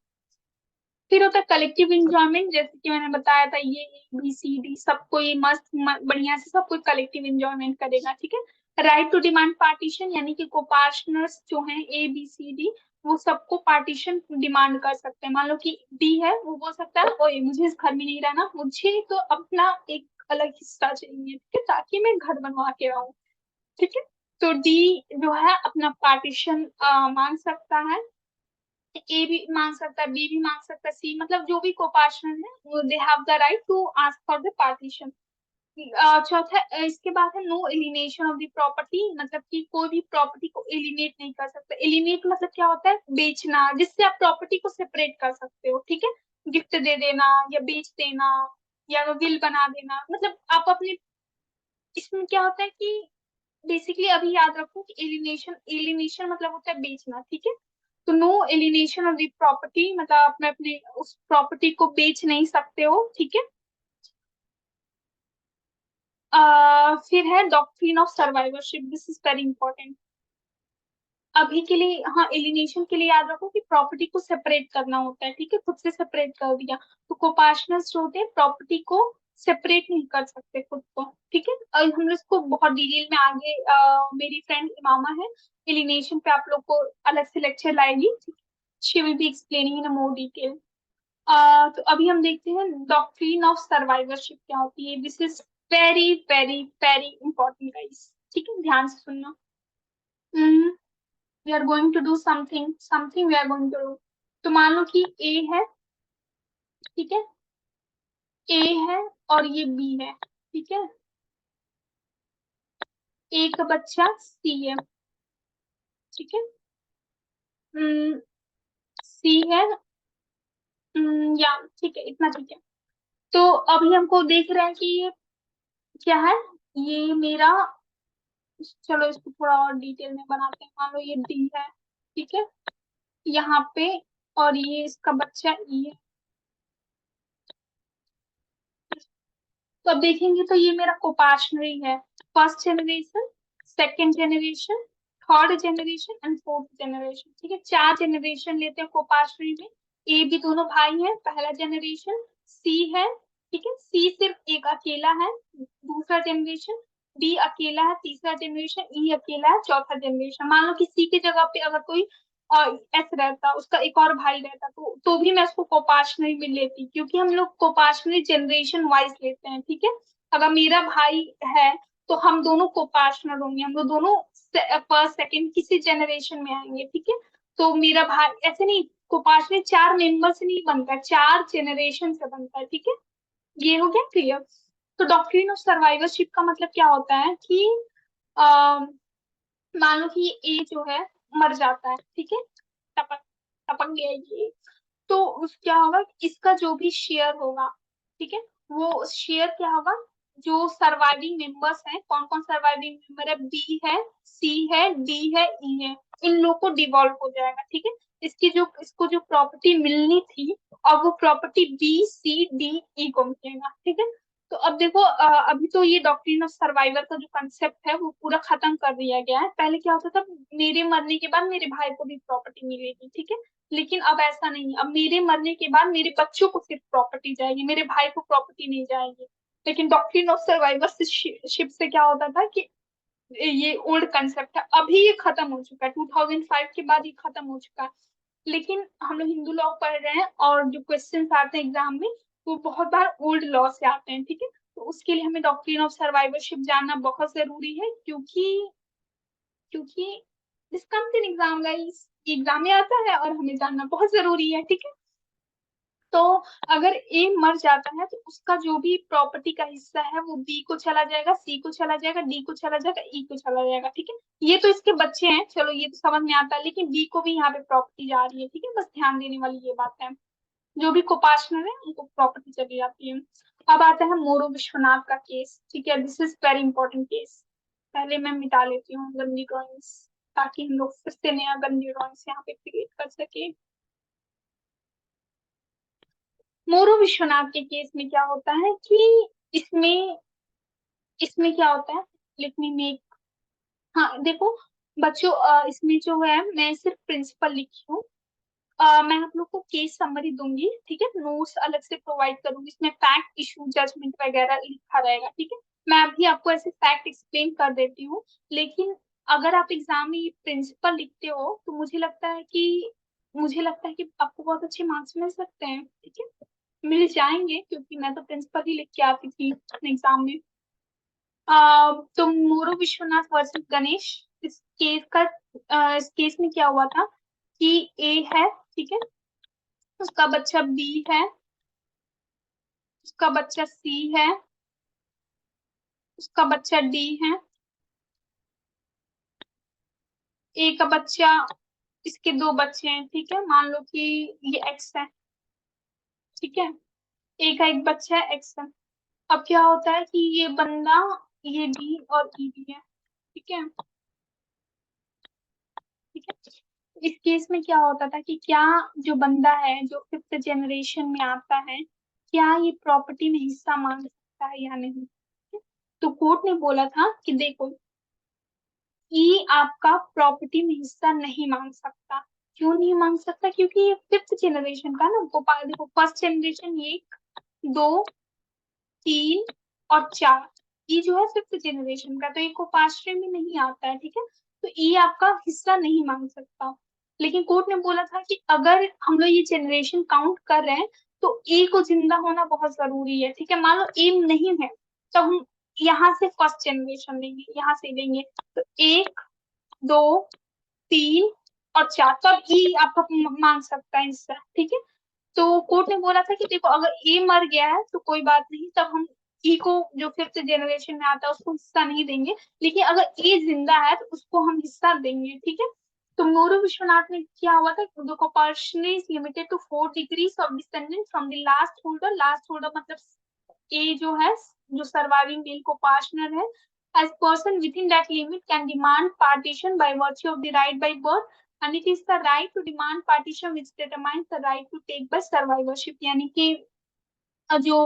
फिर होता है कलेक्टिव इंजॉयमेंट, जैसे कि मैंने बताया था, ये बी सी डी सबको ये मस्त बढ़िया से सब कोई कलेक्टिव इंजॉयमेंट करेगा, ठीक है। राइट टू डिमांड पार्टीशन, यानी कि कोपार्टनर्स जो हैं ए बी सी डी वो सबको पार्टीशन डिमांड कर सकते हैं। मान लो कि डी है, वो बोल सकता है ओए मुझे इस घर में नहीं रहना, मुझे तो अपना एक अलग हिस्सा चाहिए, ठीक है, ताकि मैं घर बनवा के रहूं, ठीक है। तो डी जो है अपना पार्टीशन मांग सकता है, ए भी मांग सकता है, बी भी मांग सकता है, सी, मतलब जो भी कोपार्टनर है वो they have the right to ask for the partition. चौथा इसके बाद है no alienation of the property, मतलब कि कोई भी प्रॉपर्टी को एलिनेट नहीं कर सकता। एलिनेट मतलब क्या होता है, बेचना, जिससे आप प्रॉपर्टी को सेपरेट कर सकते हो, ठीक है। गिफ्ट दे देना या बेच देना या विल बना देना, मतलब आप अपने, इसमें क्या होता है कि बेसिकली अभी याद रखो कि एलिनेशन, एलिनेशन मतलब होता है बेचना, ठीक है। तो no alienation of the property, मतलब आप में अपने उस प्रॉपर्टी को बेच नहीं सकते हो, ठीक है। फिर है doctrine of survivorship, this is very important अभी के लिए। हाँ, एलिनेशन के लिए याद रखो कि प्रॉपर्टी को सेपरेट करना होता है, ठीक है, खुद से सेपरेट कर दिया। तो कोपार्टनर्स जो होते हैं प्रॉपर्टी को सेपरेट नहीं कर सकते खुद को, ठीक है। और हम लोग इसको बहुत डिटेल में आगे मेरी फ्रेंड इमामा है, एलिनेशन पे आप लोग को अलग से लेक्चर लाएगी, she will be explaining in more detail. तो अभी हम देखते हैं डॉक्ट्रिन ऑफ सर्वाइवरशिप क्या होती है। This is very very very important guys, ठीक है, ध्यान से सुनना। We are going to do something, something we are going to do. तो मान लो कि ए है, ठीक है, ए है और ये बी है, ठीक है। ए का बच्चा सी है, ठीक है। सी है, या ठीक है, इतना ठीक है। तो अभी हमको देख रहे हैं कि ये क्या है, ये मेरा, चलो इसको थोड़ा और डिटेल में बनाते हैं। मान लो ये डी है, ठीक है, यहाँ पे, और ये इसका बच्चा ई है। तो अब देखेंगे तो ये मेरा कोपार्शनरी है, first generation, second generation, third generation and fourth generation, ठीक है। चार जनरेशन लेते हैं कोपार्शनरी में। ए भी दोनों भाई हैं, पहला जनरेशन। सी है, ठीक है, सी सिर्फ एक अकेला है, दूसरा जनरेशन। बी अकेला है, तीसरा जनरेशन। ई अकेला है, चौथा जनरेशन। मान लो कि सी की जगह पे अगर कोई एस रहता, उसका एक और भाई रहता, तो भी मैं उसको कोपार्शनरी में लेती, क्योंकि हम लोग कोपार्शनरी जनरेशन वाइज लेते हैं, ठीक है। अगर मेरा भाई है तो हम दोनों कोपार्शनर होंगे, हम लोग दोनों फर्स्ट सेकंड किसी जनरेशन में आएंगे, ठीक है। तो मेरा भाई ऐसे नहीं, कोपार्शनरी चार मेंबर से नहीं बनता, चार जनरेशन से बनता है, ठीक है। ये हो गया क्लियर। तो डॉक्ट्रिन ऑफ सर्वाइवरशिप का मतलब क्या होता है कि मान लो कि ये ए जो है मर जाता है, ठीक है, टपक टपक गया ये, तो क्या होगा, इसका जो भी शेयर होगा, ठीक है, वो शेयर क्या होगा, जो सर्वाइविंग मेंबर्स हैं, कौन कौन सर्वाइविंग मेंबर है, बी है, सी है, डी है, ई है, इन लोग को डिवॉल्व हो जाएगा, ठीक है। इसको जो प्रॉपर्टी मिलनी थी, और वो property B C D E को मिलेगा, ठीक है। तो अब देखो, अभी तो ये डॉक्ट्रिन ऑफ सर्वाइवर का जो कंसेप्ट है वो पूरा खत्म कर दिया गया है। पहले क्या होता था, मेरे मरने के बाद मेरे भाई को भी प्रॉपर्टी मिलेगी, ठीक है। लेकिन अब ऐसा नहीं, अब मेरे मरने के बाद मेरे बच्चों को सिर्फ प्रॉपर्टी जाएगी, मेरे भाई को प्रॉपर्टी नहीं जाएगी। लेकिन डॉक्ट्रिन ऑफ सर्वाइवरशिप से क्या होता था कि ये ओल्ड कंसेप्ट है, अभी ये खत्म हो चुका है, 2005 के बाद ये खत्म हो चुका है। लेकिन हम लोग हिंदू लॉ पढ़ रहे हैं, और जो क्वेश्चंस आते हैं एग्जाम में वो बहुत बार ओल्ड लॉ से आते हैं, ठीक है। तो उसके लिए हमें डॉक्ट्रिन ऑफ सर्वाइवरशिप जानना बहुत जरूरी है, क्योंकि this comes in exam guys, exam में आता है और हमें जानना बहुत जरूरी है, ठीक है। तो अगर ए मर जाता है तो उसका जो भी प्रॉपर्टी का हिस्सा है वो बी को चला जाएगा, सी को चला जाएगा, डी को चला जाएगा, ई को चला जाएगा, ठीक है। ये तो इसके बच्चे हैं, चलो ये तो समझ में आता है, लेकिन बी को भी यहाँ पे प्रॉपर्टी जा रही है, ठीक है, बस ध्यान देने वाली ये बात है। जो भी कोपार्टनर है उनको प्रॉपर्टी चली जाती है। अब आता है मोरू विश्वनाथ का केस, ठीक है, this is very important case. पहले मैं मिटा लेती हूँ गंदी ड्रॉइंग्स, ताकि हम लोग फिर से नया गंदी ड्रॉइंग्स यहाँ पे क्रिएट कर सके। मोरू विश्वनाथ के केस में क्या होता है कि इसमें इसमें क्या होता है, लेट मी मेक, हाँ देखो बच्चों, इसमें जो है मैं सिर्फ प्रिंसिपल लिखी हूँ। मैं आप लोग को केस समरी दूंगी, ठीक है, नोट्स अलग से प्रोवाइड करूंगी, इसमें फैक्ट इशू जजमेंट वगैरह लिखा रहेगा, ठीक है। मैं अभी आपको ऐसे फैक्ट एक्सप्लेन कर देती हूँ, लेकिन अगर आप एग्जाम में ये प्रिंसिपल लिखते हो तो मुझे लगता है कि आपको बहुत अच्छे मार्क्स मिल सकते हैं, ठीक है, मिल जाएंगे, क्योंकि मैं तो प्रिंसिपल ही लिख के आती थी अपने एग्जाम में। तो मोरू विश्वनाथ वर्सेस गणेश, इस केस में क्या हुआ था कि ए है, ठीक है। उसका बच्चा बी है, उसका बच्चा सी है, उसका बच्चा डी है, ए का बच्चा, इसके दो बच्चे हैं, ठीक है, मान लो कि ये एक्स है, ठीक है, ए का एक बच्चा है एक्स है। अब क्या होता है कि ये बंदा, ये डी और ई भी है, ठीक है, ठीक है। इस केस में क्या होता था कि क्या जो बंदा है जो फिफ्थ जनरेशन में आता है, क्या ये प्रॉपर्टी में हिस्सा मांग सकता है या नहीं? तो कोर्ट ने बोला था कि देखो, ये आपका प्रॉपर्टी में हिस्सा नहीं मांग सकता। क्यों नहीं मांग सकता? क्योंकि ये फिफ्थ जनरेशन का ना, गोपाल देखो, फर्स्ट जनरेशन ये, दो, तीन और चार, ये जो है फिफ्थ जनरेशन का, तो ये को पांचवे में नहीं आता है, ठीक है, तो ये आपका हिस्सा नहीं मांग सकता। लेकिन कोर्ट ने बोला था कि अगर हम लोग ये जनरेशन काउंट कर रहे हैं तो ए को जिंदा होना बहुत जरूरी है, ठीक है, मान लो ए नहीं है तो हम यहाँ से फर्स्ट जनरेशन लेंगे, यहाँ से लेंगे, तो एक, दो, तीन और चार, तो अब ई आपका मांग सकता है हिस्सा, ठीक है। तो कोर्ट ने बोला था कि देखो, अगर ए मर गया है तो कोई बात नहीं, तब हम ई को, जो फिफ्थ जनरेशन में आता है, उसको हिस्सा नहीं देंगे, लेकिन अगर ए जिंदा है तो उसको हम हिस्सा देंगे, ठीक है। तो मोरू विश्वनाथ ने क्या हुआ था, देखो, person is limited to 4 degrees of descendant from the last holder मतलब ए जो है, जो सर्वाइविंग मेल को पार्टनर है, as person within that limit can demand partition by virtue of the right by birth, and it is the right to demand partition which determines the right to take by survivorship, यानी कि जो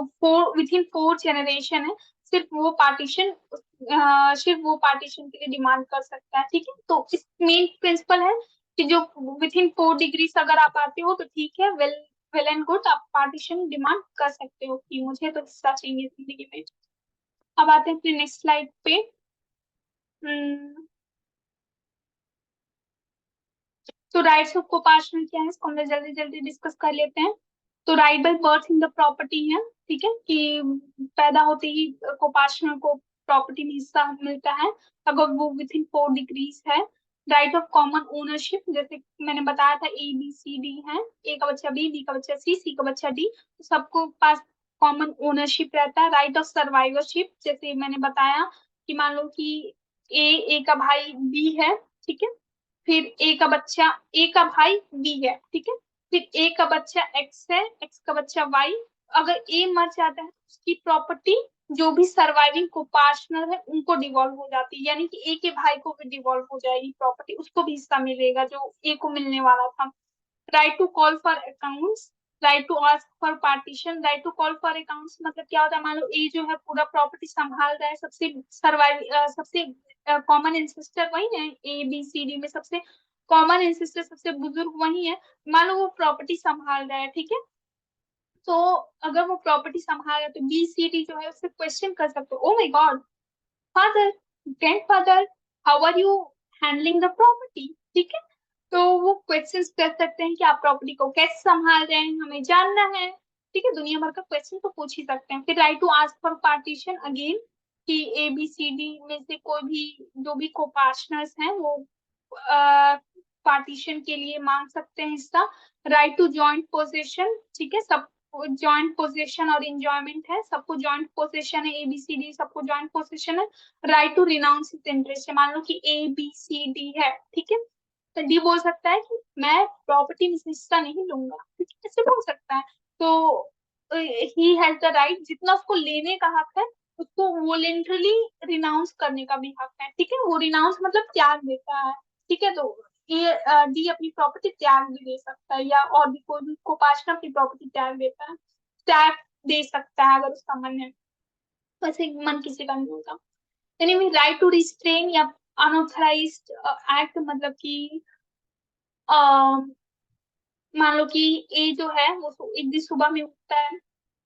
with in 4 generation है, सिर्फ वो partition के लिए demand कर सकता है, ठीक है। तो इस मेन प्रिंसिपल है कि जो विथ इन 4 डिग्रीज अगर आप आते हो तो ठीक है, वेल वेल एंड गुड, आप पार्टीशन डिमांड कर सकते हो कि मुझे तो हिस्सा चाहिए जिंदगी में। अब आते हैं फिर नेक्स्ट स्लाइड पे। हम्म, तो राइट्स ऑफ कोपार्शन क्या है, इसको हम लोग जल्दी जल्दी डिस्कस कर लेते हैं। तो right by birth in the property है, ठीक है, कि पैदा होते ही कोपार्शन को प्रॉपर्टी में हिस्सा मिलता है अगर वो विथ इन 4 डिग्रीज है। राइट ऑफ कॉमन ओनरशिप, जैसे मैंने बताया था, ए बी सी डी है, ए का बच्चा बी का बच्चा सी का बच्चा डी, तो सबको पास कॉमन ओनरशिप रहता है। राइट ऑफ सर्वाइवरशिप, जैसे मैंने बताया कि मान लो कि ए का भाई बी है, ठीक है, फिर ए का बच्चा, ए का भाई बी है, ठीक है, फिर ए का बच्चा एक्स है, एक्स का बच्चा वाई, अगर ए मर जाता है तो उसकी प्रॉपर्टी जो भी सर्वाइविंग को पार्टनर है उनको डिवॉल्व हो जाती है, यानी कि ए के भाई को भी डिवॉल्व हो जाएगी प्रॉपर्टी, उसको भी हिस्सा मिलेगा जो ए को मिलने वाला था। Right to call for accounts, right to ask for partition. Right to call for accounts मतलब क्या होता है, मान लो ए जो है पूरा प्रॉपर्टी संभाल रहा है, सबसे कॉमन इंसिस्टर वही है, ए बी सी डी में सबसे कॉमन इंसिस्टर, सबसे बुजुर्ग वही है, मान लो वो प्रॉपर्टी संभाल रहा है, ठीक है। तो अगर वो प्रॉपर्टी संभाल रहा है तो बी सी डी जो है उससे क्वेश्चन कर सकते हो, oh my god father, grandfather, how are you handling the property, ठीक है। तो वो क्वेश्चन कर सकते हैं कि आप प्रॉपर्टी को कैसे संभाल रहे हैं, हमें जानना है, ठीक है, दुनिया भर का क्वेश्चन तो पूछ ही सकते हैं। फिर right to ask for partition again, कि ए बी सी डी में से कोई भी जो भी को पार्टनर्स हैं वो पार्टीशन के लिए मांग सकते हैं हिस्सा। राइट टू जॉइंट पोजेशन, ठीक है, सब जॉइंट पोजेशन और इंजॉयमेंट है, सबको जॉइंट पोजेशन है, ए बी सी डी सबको जॉइंट पोजेशन है। Right to renounce it interest है, मान लो कि ए बी सी डी है, ठीक है, तो डी बोल सकता है कि मैं प्रॉपर्टी में से हिस्सा नहीं लूंगा, ठीक है, ऐसे बोल सकता है। तो ही हैज ड राइट, जितना उसको लेने का हक है उसको वॉलेंटरली रिनाउंस करने का भी हक है, ठीक है, वो रिनाउंस मतलब त्याग देता है, ठीक है। तो ये डी अपनी प्रॉपर्टी त्याग भी दे सकता है, या और भी कोई भी को पार्टनर अपनी प्रॉपर्टी त्याग देता है, त्याग दे सकता है अगर उसका मन है, वैसे मन किसी का नहीं होता। यानी राइट टू रिस्ट्रेन या अनऑथराइज्ड एक्ट, मतलब कि मान लो कि ए जो है वो एक दिन सुबह में उठता है,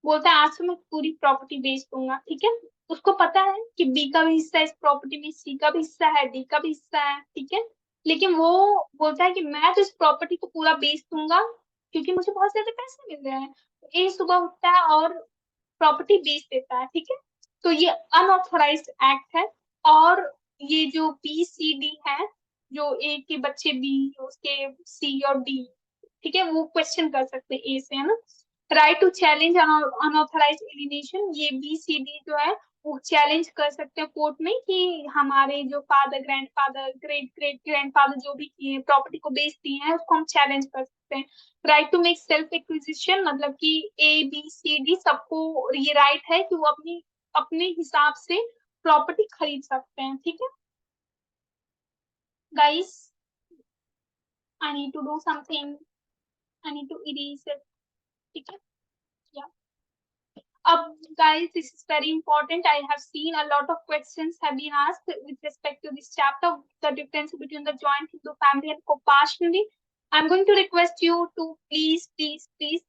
बोलता है आज से मैं पूरी प्रॉपर्टी बेच दूंगा, ठीक है, उसको पता है कि बी का भी हिस्सा है इस प्रॉपर्टी में, सी का भी हिस्सा है, डी का भी हिस्सा है, ठीक है, लेकिन वो बोलता है कि मैं तो इस प्रॉपर्टी को पूरा बेच दूंगा क्योंकि मुझे बहुत ज्यादा पैसे मिल रहे हैं। तो ए सुबह उठता है और प्रॉपर्टी बेच देता है, ठीक है, तो ये अनऑथराइज्ड एक्ट है। और ये जो बी सी डी है, जो ए के बच्चे बी, उसके सी और डी, ठीक है, वो क्वेश्चन कर सकते हैं ए से, है ना। Right to challenge unauthorised alienation, ये बी सी डी जो है वो चैलेंज कर सकते हैं कोर्ट में कि हमारे जो father, grandfather, great great grandfather जो भी किए प्रॉपर्टी को बेच दिए हैं उसको हम चैलेंज कर सकते हैं। Right to make self acquisition, मतलब कि ए बी सी डी सबको ये राइट है कि वो अपनी अपने हिसाब से प्रॉपर्टी खरीद सकते हैं। ठीक है guys, I need to do something, I need to erase it. ठीक है, या guys, this is very important. I have seen a lot of questions have been asked with respect to this chapter, the difference between the joint Hindu family and co-patrilineal. I'm going to request you to please, please, please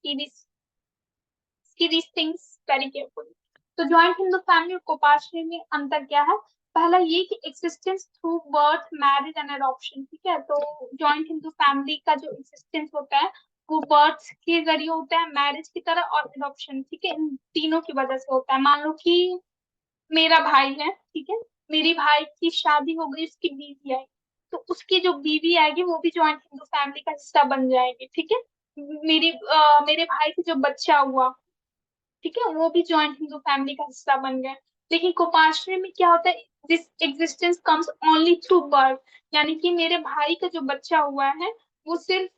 see these things very carefully. तो joint Hindu family और कोपार्शनल में अंतर क्या है? पहला ये कि existence through birth, marriage and adoption. ठीक है, तो ज्वाइंट हिंदू फैमिली का जो एक्सिस्टेंस होता है वो बर्थ के जरिए होता है, मैरिज की तरह, और एडॉप्शन। ठीक है, इन तीनों की वजह से होता है। मान लो कि मेरा भाई है, ठीक है, मेरी भाई की शादी हो गई, उसकी बीवी आई, तो उसकी जो बीवी आएगी वो भी ज्वाइंट हिंदू फैमिली का हिस्सा बन जाएगी। ठीक है, मेरे भाई की जो बच्चा हुआ, ठीक है, वो भी ज्वाइंट हिंदू फैमिली का हिस्सा बन गए। लेकिन कोपाश्री में क्या होता है, this existence comes only through birth, यानी कि मेरे भाई का जो बच्चा हुआ है वो सिर्फ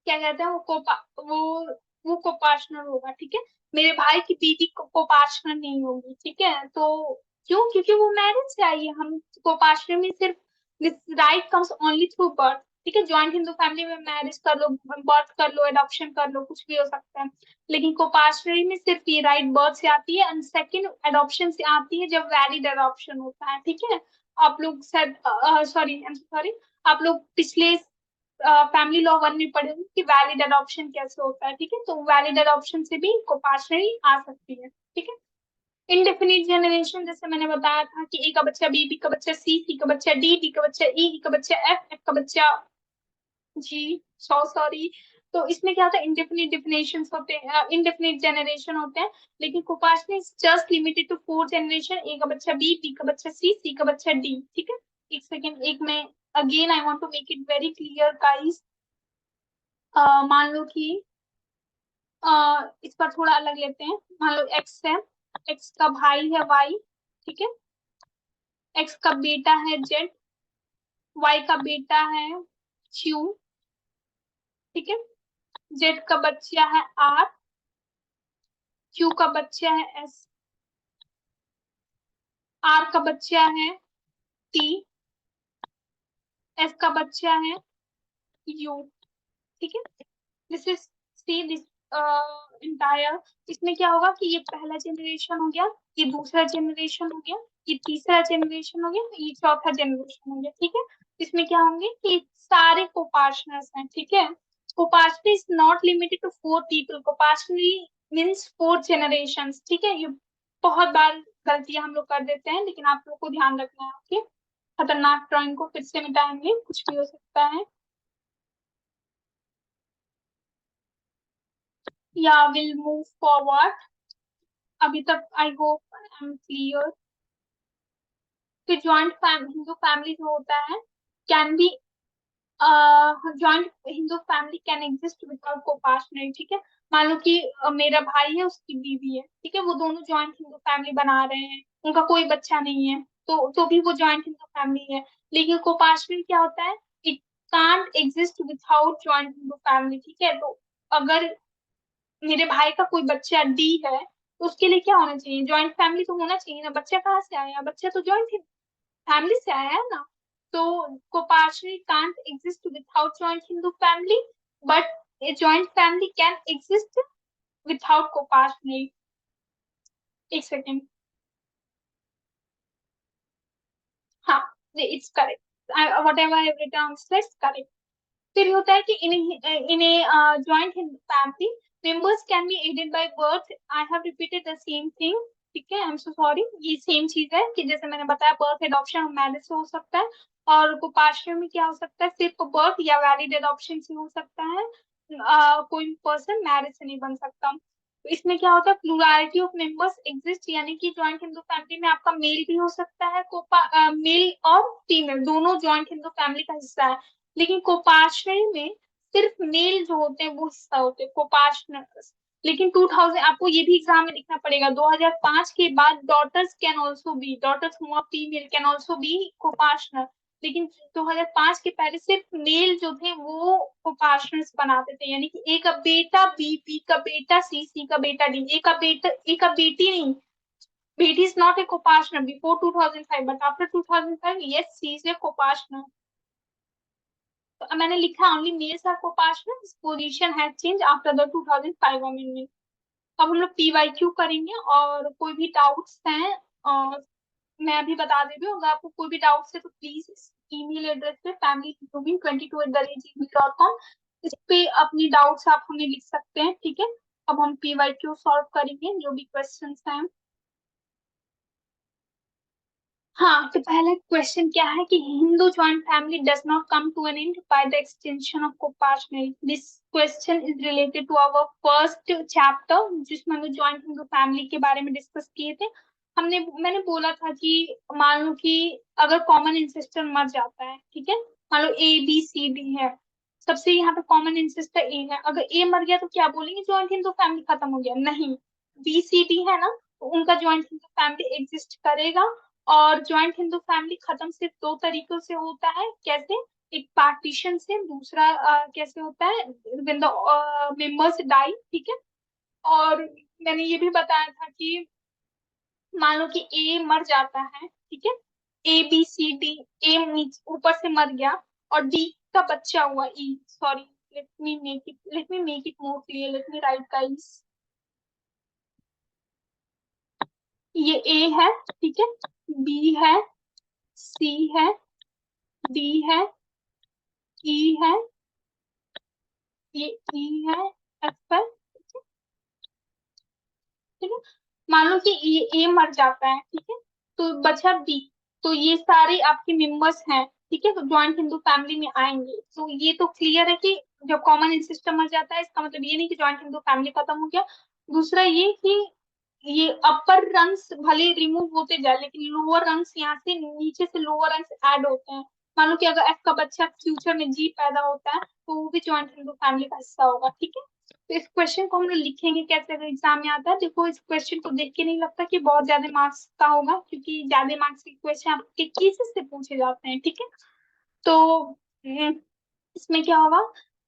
क्या कहते हैं वो कोपार्टनर होगा। ठीक है, मेरे भाई की बीवी कोपार्टनर नहीं होगी। ठीक है, तो क्यों? क्योंकि वो मैरिज से आई है। हम कोपार्टनर में सिर्फ right comes only through birth. ठीक है, ज्वाइंट हिंदू फैमिली में मैरिज कर लो, बर्थ कर लो, एडॉप्शन कर लो, कुछ भी हो सकता है। लेकिन कोपार्टनरी में सिर्फ ये राइट बर्थ से आती है, एंड सेकंड एडॉप्शन से आती है जब वैलिड एडॉप्शन होता है। ठीक है, आप लोग शायद सॉरी आप लोग पिछले फैमिली लॉ वन में पढ़े होंगे कि वैलिड अडॉप्शन कैसे होता है। ठीक है, तो वैलिड अडॉप्शन से भी कोपार्शनरी आ सकती है। ठीक है, इनडेफिनिट जनरेशन, जैसे मैंने बताया था कि ए का बच्चा बी, बी का बच्चा सी, सी का बच्चा डी, डी का बच्चा ई, ई का बच्चा एफ, एफ का बच्चा जी, सॉरी। तो इसमें क्या होता है, इंडेफिनिट डिफिनेशन होते हैं, इंडेफिनिट जनरेशन होते हैं। लेकिन coparcenary is just limited to 4 generation, A का बच्चा बी, बी का बच्चा सी, सी का बच्चा डी। ठीक है, एक सेकेंड, एक मैं again I want to make it very clear guys. मान लो कि इस पर थोड़ा अलग लेते हैं। मान लो एक्स है, एक्स का भाई है वाई। ठीक है, एक्स का बेटा है जेड, वाई का बेटा है क्यू। ठीक है, जेड का बच्चा है आर, क्यू का बच्चा है एस, आर का बच्चा है टी, एस का बच्चा है यू। ठीक है, this is see this entire. इसमें क्या होगा कि ये पहला जनरेशन हो गया, ये दूसरा जनरेशन हो गया, ये तीसरा जनरेशन हो गया, ये चौथा जनरेशन हो गया। ठीक है, इसमें क्या होंगे कि सारे कोपार्टनर्स हैं। ठीक है, coparcener is not limited to 4 people, coparcenary means 4 generations. ठीक है, ये बहुत बार गलतियां हम लोग कर देते हैं, लेकिन आप लोग को ध्यान रखना है। ओके, खतरनाक ड्राइंग को फिर से मिटाएंगे, कुछ भी हो सकता है। या विल मूव फॉरवर्ड। अभी तक I hope I am clear. फिर ज्वाइंट हिंदू फैमिली जो होता है can be joint Hindu family can exist without coparcener. ठीक है, मान लो कि मेरा भाई है, उसकी बीवी है। ठीक है, वो दोनों जॉइंट हिंदू फैमिली बना रहे हैं, उनका कोई बच्चा नहीं है, तो भी वो जॉइंट हिंदू फैमिली है। लेकिन कोपार्टनर क्या होता है, it can't exist without joint Hindu family. ठीक है, तो अगर मेरे भाई का कोई बच्चा डी है तो उसके लिए क्या होना चाहिए, ज्वाइंट फैमिली तो होना चाहिए ना। बच्चा कहाँ से आया, बच्चा तो ज्वाइंट फैमिली से आया है ना। तो coparcenary can't exist without joint Hindu family, but a joint family can exist without coparcenary. एक सेकेंड, हाँ, it's correct, whatever I written on slides correct. फिर होता है कि in a joint family members can be added by birth. I have repeated the same thing. ठीक है, I am so sorry, ये सेम चीज है कि जैसे मैंने बताया बर्थ एडॉप्शन और मैरिज से हो सकता है, और कोपार्शनरी में क्या हो सकता है, सिर्फ बर्थ या वैलिड एडॉप्शन से हो सकता है। कोई पर्सन मैरिज से नहीं बन सकता। तो इसमें क्या होता है, प्लूरलिटी ऑफ मेंबर्स एग्जिस्ट, यानी कि ज्वाइंट हिंदू फैमिली में आपका मेल भी हो सकता है, मेल और फीमेल दोनों ज्वाइंट हिंदू फैमिली का हिस्सा है। लेकिन कोपार्शनरी में सिर्फ मेल जो होते हैं वो हिस्सा होते हैं कोपार्टनर्स। लेकिन 2000 आपको ये भी एग्जाम में लिखना पड़ेगा, 2005 के बाद daughters can also be, daughters हुआ female can also be copartner. लेकिन 2005 के पहले सिर्फ मेल जो थे वो कोपार्टनर्स बनाते थे, यानी कि ए का बेटा बी, बी का बेटा सी, सी का बेटा डी, ए का बेटा, ए का बेटी नहीं, बेटी is not a coparcener before 2005 but after 2005 yes she is a coparcener. तो मैंने लिखा only males are coparcener, this position has change after the 2005 amendment. अब हम लोग पीवाईक्यू करेंगे, और कोई भी डाउट्स हैं और मैं अभी बता दे रही हूँ, अगर आपको कोई भी डाउट्स है तो प्लीज इस ईमेल एड्रेस पे family22@gmail.com इस पे अपनी डाउट्स आप हमें लिख सकते हैं, ठीक है। अब हम पीवाईक्यू सॉल्व करेंगे जो भी क्वेश्चंस हैं। हाँ, तो पहला क्वेश्चन क्या है कि Hindu joint family does not come to an end by the extension of coparcenary. This question is related to our first chapter जिसमें हम ज्वाइंट हिंदू फैमिली के बारे में डिस्कस किए थे। मैंने बोला था कि मान लो कि अगर कॉमन इंसेस्टर मर जाता है, ठीक है, मान लो ए बी सी डी है, सबसे यहाँ पे कॉमन इंसेस्टर ए है, अगर ए मर गया तो क्या बोलेंगे ज्वाइंट हिंदू फैमिली खत्म हो गया? नहीं, बी सी डी है ना, तो उनका ज्वाइंट हिंदू फैमिली एग्जिस्ट करेगा। और ज्वाइंट हिंदू फैमिली खत्म सिर्फ दो तरीकों से होता है, कैसे? एक पार्टीशन से, दूसरा कैसे होता है व्हेन द मेंबर्स डाई, ठीक है। और मैंने ये भी बताया था कि मान लो कि ए मर जाता है, ठीक है, ए बी सी डी, ए ऊपर से मर गया और डी का बच्चा हुआ E, sorry, let me make it more clear, let me write guys. ये ए है, ठीक है, बी है, सी है, डी है, ई है, ये ई है, एप्पल, ठीक है। मान लो कि ये ए मर जाता है, ठीक है, तो बचा बी। तो ये सारे आपके मेंबर्स हैं, ठीक है, तो ज्वाइंट हिंदू फैमिली में आएंगे। तो ये तो क्लियर है कि जब कॉमन इंसिस्टर मर जाता है इसका मतलब ये नहीं कि ज्वाइंट हिंदू फैमिली खत्म हो गया। दूसरा ये कि ये अपर रंग्स भले रिमूव होते जाए लेकिन लोअर रंग्स यहाँ से नीचे से लोअर रंग्स ऐड होते हैं। मान लो कि अगर एफ का बच्चा फ्यूचर में जी पैदा होता है तो वो भी ज्वाइंट हिंदू फैमिली का हिस्सा होगा, ठीक है। तो इस क्वेश्चन को हम लोग लिखेंगे कैसे अगर एग्जाम में आता है? देखो, इस क्वेश्चन को देख के नहीं लगता कि बहुत ज्यादा मार्क्स का होगा, क्योंकि ज्यादा मार्क्स के क्वेश्चन आपके केसेस से पूछे जाते हैं, ठीक है। तो इसमें क्या होगा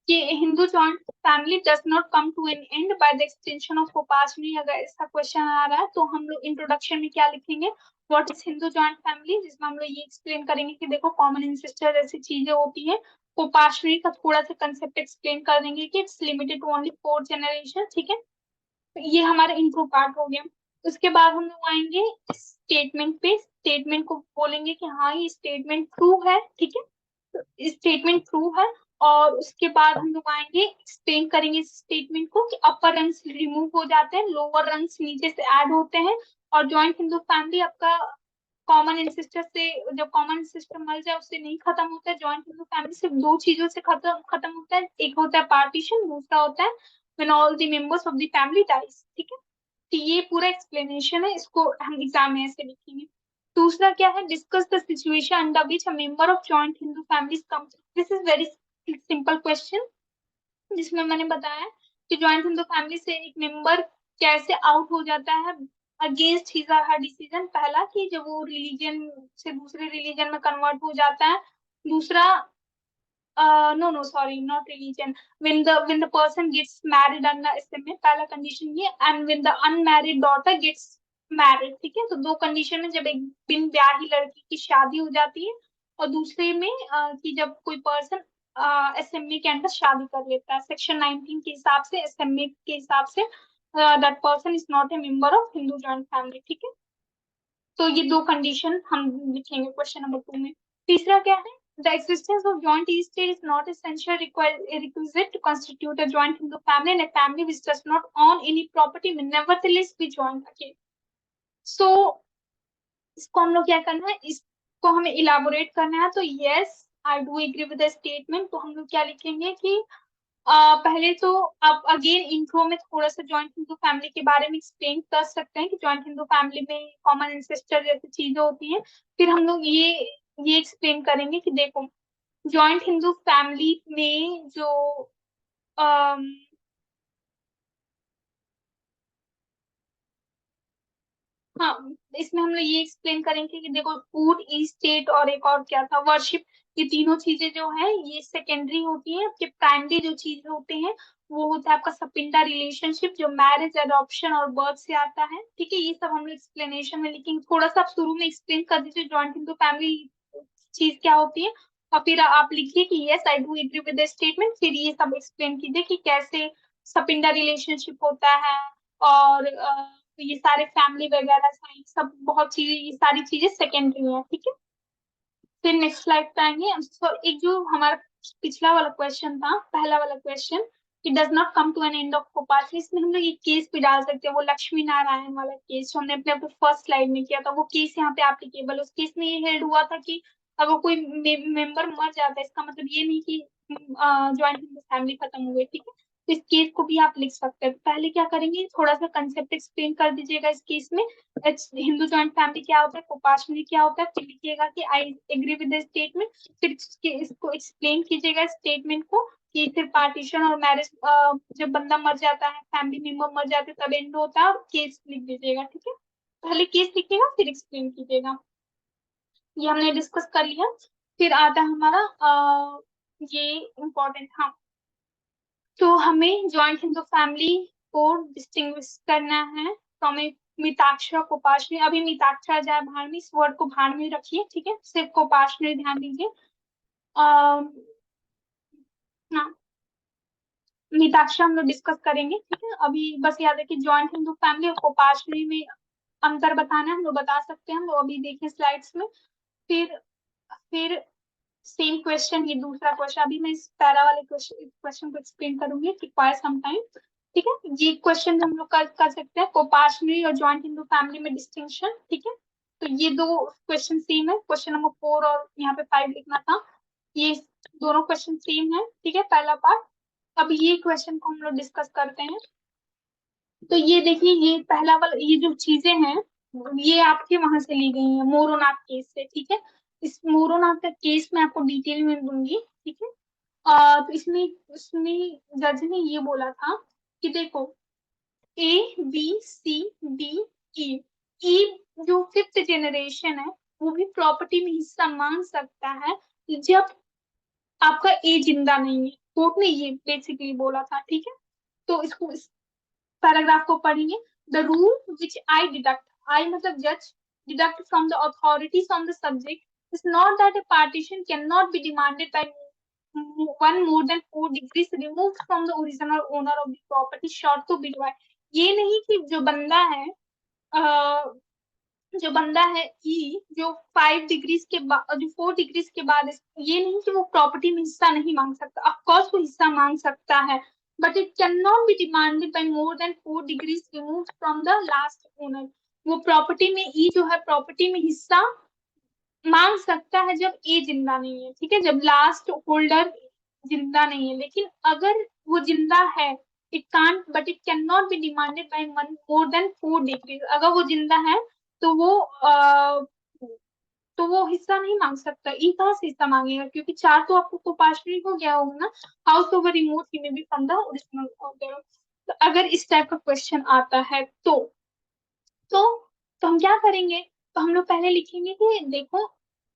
कि Hindu joint family does not come to an end by the extension of coparcenary. अगर ऐसा क्वेश्चन आ रहा है तो हम लोग इंट्रोडक्शन में क्या लिखेंगे, what is Hindu joint family, जिसमें हम लोग ये एक्सप्लेन करेंगे कि देखो कॉमन इंसिस्टर जैसी चीजें होती है। कोपार्टनरी का थोड़ा सा कंसेप्ट एक्सप्लेन कर देंगे कि it's limited to only 4 generation, ठीक है। तो ये हमारा इंट्रो पार्ट हो गया। उसके बाद हम लोग आएंगे स्टेटमेंट पे, स्टेटमेंट को बोलेंगे कि हाँ ये स्टेटमेंट ट्रू है, ठीक है, स्टेटमेंट ट्रू है। और उसके बाद हम लोग आएंगे एक्सप्लेन करेंगे इस स्टेटमेंट को कि अपर रंग्स रिमूव हो जाते हैं, लोअर रंग्स नीचे से ऐड होते हैं। और ज्वाइंट हिंदू फैमिली आपका कॉमन इंसिस्टर से, जब कॉमन इंसिस्टर मर जाए उससे नहीं खत्म होता है। ज्वाइंट हिंदू फैमिली सिर्फ दो चीजों से खत्म खत्म होता है, एक होता है पार्टीशन, दूसरा होता है when all the members of the family dies, ठीक है। तो ये पूरा एक्सप्लेनेशन है, इसको हम एग्जाम में ऐसे लिखेंगे। दूसरा क्या है, discuss the situation under which a member of joint Hindu families come. This is very simple question, जिसमें मैंने बताया कि जॉइंट हिंदू फैमिली से एक मेंबर कैसे आउट हो जाता है अगेंस्ट हिज और हर डिसीजन। पहला कि जब वो रिलीजन से दूसरे रिलीजन में कन्वर्ट हो जाता है। दूसरा, no no sorry not religion, when the person gets married under SMA, पहला कंडीशन ये, and when the unmarried daughter gets married, ठीक है। तो दो कंडीशन में, जब एक बिन ब्याही लड़की की शादी हो जाती है, और दूसरे में कि जब कोई पर्सन SMA के अंदर शादी कर लेता है, सेक्शन 19 के हिसाब से, SMA के हिसाब say that person is not A member of Hindu joint family, ठीक है। तो ये दो कंडीशन हम लिखेंगे क्वेश्चन नंबर 2 में। तीसरा क्या है, the existence of joint estate is not essential requisite to constitute a joint Hindu family, and a family which does not own any property may nevertheless be joined again. So इसको हम लोग क्या करना है, इसको हमें इलाबोरेट करना है। तो yes I do agree with the statement. तो हम लोग क्या लिखेंगे कि पहले तो आप अगेन इंट्रो में थोड़ा सा जॉइंट हिंदू फैमिली के बारे में एक्सप्लेन कर सकते हैं कि जॉइंट हिंदू फैमिली में कॉमन इंसेस्टर जैसी चीजें होती हैं। फिर हम लोग ये एक्सप्लेन करेंगे कि देखो जॉइंट हिंदू फैमिली में जो हाँ, इसमें हम लोग ये एक्सप्लेन करेंगे कि देखो फूड, स्टेट और एक और क्या था, वर्शिप। ये तीनों चीजें जो है ये सेकेंडरी होती है। आपके प्राइमरी जो चीज होते हैं वो होता है आपका सपिंडा रिलेशनशिप, जो मैरिज, एडॉप्शन और बर्थ से आता है। ठीक है, ये सब हम लोग एक्सप्लेनेशन में लिखेंगे। थोड़ा सा आप शुरू में एक्सप्लेन कर दीजिए जॉइंट इंटू फैमिली चीज क्या होती है, और फिर आप लिखिए कि yes I do agree with the statement. फिर ये सब एक्सप्लेन कीजिए कि कैसे सपिंडा रिलेशनशिप होता है, और ये सारे फैमिली वगैरह साइंस सब बहुत चीजें, ये सारी चीजें सेकेंडरी है। ठीक है, फिर नेक्स्ट स्लाइड पे आएंगे। एक जो हमारा पिछला वाला क्वेश्चन था, पहला वाला क्वेश्चन, कि does not come to an end of coparcener, इसमें हम लोग एक केस भी डाल सकते हैं, वो लक्ष्मी नारायण वाला केस जो हमने अपने फर्स्ट स्लाइड में किया था, वो केस यहाँ पे एप्लीकेबल। उस केस में ये हेल्ड हुआ था कि अगर कोई मेंबर मर जाता है, इसका मतलब ये नहीं कि ज्वाइंट फैमिली खत्म हो गई। ठीक है, तो इस केस को भी आप लिख सकते हैं। पहले क्या करेंगे, थोड़ा सा कंसेप्ट एक्सप्लेन कर दीजिएगा इस केस में। हिंदू जॉइंट फैमिली क्या होता है, कोपार्शनली क्या होता है, फिर लिखिएगा कि I agree with the statement. फिर इसको एक्सप्लेन कीजिएगा स्टेटमेंट को, कि फिर पार्टीशन और मैरिज, जब बंदा मर जाता है, फैमिली मेंबर मर जाते हैं, तब एंड होता है, और केस लिख दीजिएगा। ठीक है, पहले केस लिखिएगा फिर एक्सप्लेन कीजिएगा। ये हमने डिस्कस कर लिया। फिर आता है हमारा ये इम्पोर्टेंट, हाँ, तो हमें जॉइंट हिंदू फैमिली को डिस्टिंग्विश करना है फ्रॉम ए मिताक्षरा कोपाशनी। अभी मिताक्षरा जाए भाड़ में, इस वर्ड को भाड़ में रखिए। ठीक है, सिर्फ कोपाशनी ध्यान दीजिए। अः हाँ, मिताक्षरा हम लोग डिस्कस करेंगे। ठीक है, अभी बस याद है कि जॉइंट हिंदू फैमिली और कोपाशनी में अंतर बताना है, हम लोग बता सकते हैं। हम लोग अभी देखें स्लाइड्स में। फिर सेम क्वेश्चन, ये दूसरा क्वेश्चन, अभी मैं इस पैरा वाले क्वेश्चन को एक्सप्लेन करूंगी, रिक्वायर सम टाइम। ठीक है, ये क्वेश्चन हम लोग कर सकते हैं, कोपार्शनरी और जॉइंट हिंदू फैमिली में डिस्टिंक्शन। ठीक है, तो ये दो क्वेश्चन सेम है, क्वेश्चन नंबर 4 और यहाँ पे 5 लिखना था। ये दोनों क्वेश्चन सेम है। ठीक है, पहला पार्ट। अब ये क्वेश्चन को हम लोग डिस्कस करते हैं। तो ये देखिए, ये पहला वाला, ये जो चीजें हैं ये आपके वहां से ली गई हैं, मोरोनाथ केस से। ठीक है, इस मोरोनाथ का केस मैं आपको डिटेल में दूंगी। ठीक है, तो इसमें इसमें जज ने ये बोला था कि देखो, ए बी सी डी ई, ई जो फिफ्थ जनरेशन है वो भी प्रॉपर्टी में हिस्सा मांग सकता है जब आपका ए जिंदा नहीं है। कोर्ट ने ये बेसिकली बोला था। ठीक है, तो इसको, पैराग्राफ को पढ़ेंगे। The rule which I deduct, I मतलब जज, deduct from the authorities on the subject is not that a partition cannot be demanded by one more than 4 degrees removed from the original owner of the property short to be divided। ये नहीं कि जो बंदा है ई, जो 5 degrees के बाद, जो 4 डिग्रीज के बाद, ये नहीं कि वो प्रॉपर्टी में हिस्सा नहीं मांग सकता। ऑफ कोर्स वो हिस्सा मांग सकता है, but it can not be demanded by more than 4 degrees remove from the last owner. वो प्रॉपर्टी में ई जो है प्रॉपर्टी में हिस्सा मांग सकता है जब ए जिंदा नहीं है। ठीक है, जब लास्ट होल्डर जिंदा नहीं है। लेकिन अगर वो जिंदा है, it can't but it can not be demanded by more than 4 degrees. अगर वो जिंदा है तो वो हिस्सा नहीं मांग सकता। ई कहाँ से हिस्सा मांगेगा, क्योंकि 4 तो आपको कोपार्शनरी हो गया होगा ना। हाउस ओवर रिमोट ही में भी फ्रॉम द ओरिजिनल ऑर्डर। तो अगर इस टाइप का क्वेश्चन आता है तो तो हम क्या करेंगे, तो हम लोग पहले लिखेंगे कि देखो,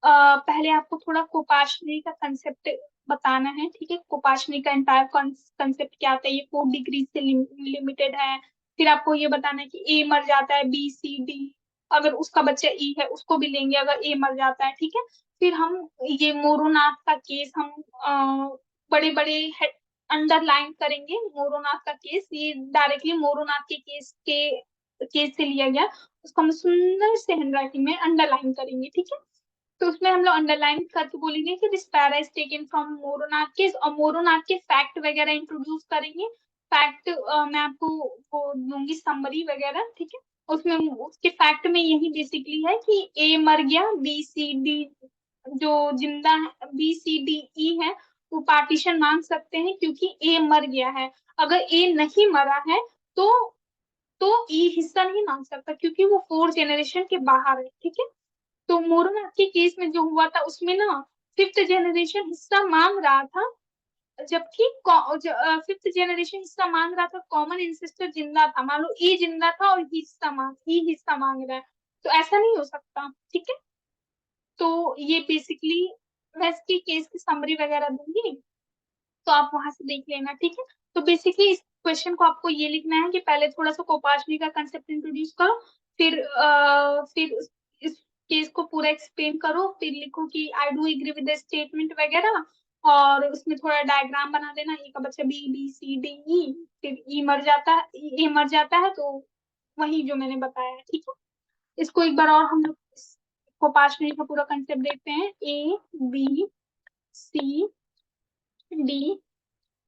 पहले आपको थोड़ा कोपाशनरी का कंसेप्ट बताना है। ठीक है, कोपाशनरी का एंटायर कंसेप्ट क्या आता है, ये 4 डिग्री से लिमिटेड है। फिर आपको ये बताना है कि ए मर जाता है, बी सी डी, अगर उसका बच्चा ई है उसको भी लेंगे अगर ए मर जाता है। ठीक है, फिर हम ये मोरोनाथ का केस हम बड़े बड़े अंडरलाइन करेंगे। मोरोनाथ का केस ये डायरेक्टली मोरोनाथ के केस से लिया गया, उसको हम सुंदर से हैंडराइटिंग में अंडरलाइन करेंगे। ठीक है, तो उसमें हम लोग अंडरलाइन करके बोलेंगे कि this para is taken from मोरोनाथ केस, और मोरोनाथ के फैक्ट वगैरह इंट्रोड्यूस करेंगे। फैक्ट मैं आपको वो दूंगी समरी वगैरह। ठीक है, उसमें उसके फैक्ट में यही बेसिकली है कि ए मर गया, बी सी डी जो जिंदा है, बी सी डी ई है, वो पार्टीशन मांग सकते हैं क्योंकि ए मर गया है। अगर ए नहीं मरा है तो ये हिस्सा नहीं मांग सकता, क्योंकि वो 4 जनरेशन के बाहर है। ठीक है, तो मोरोनाथ के केस में जो हुआ था उसमें ना 5th जनरेशन हिस्सा मांग रहा था, जबकि फिफ्थ जनरेशन हिस्सा मांग रहा था, कॉमन इंसेस्टर जिंदा था, मान लो ए जिंदा था और हिस्सा मांग रहा है, तो ऐसा नहीं हो सकता। ठीक है, तो ये बेसिकली मैं इसकी केस की समरी वगैरह दूंगी, तो आप वहां से देख लेना। ठीक है, तो बेसिकली इस क्वेश्चन को आपको ये लिखना है कि पहले थोड़ा सा कोपार्चनी का कंसेप्ट इंट्रोड्यूस करो, फिर इस केस को पूरा एक्सप्लेन करो, फिर लिखो कि I do agree with the statement वगैरह, और उसमें थोड़ा डायग्राम बना देना, ए का बच्चा B, B C D E, फिर ई मर जाता है, ए मर जाता है, तो वही जो मैंने बताया है। ठीक है, इसको एक बार और हम लोग कोपार्चनी का पूरा कंसेप्ट देखते हैं। ए बी सी डी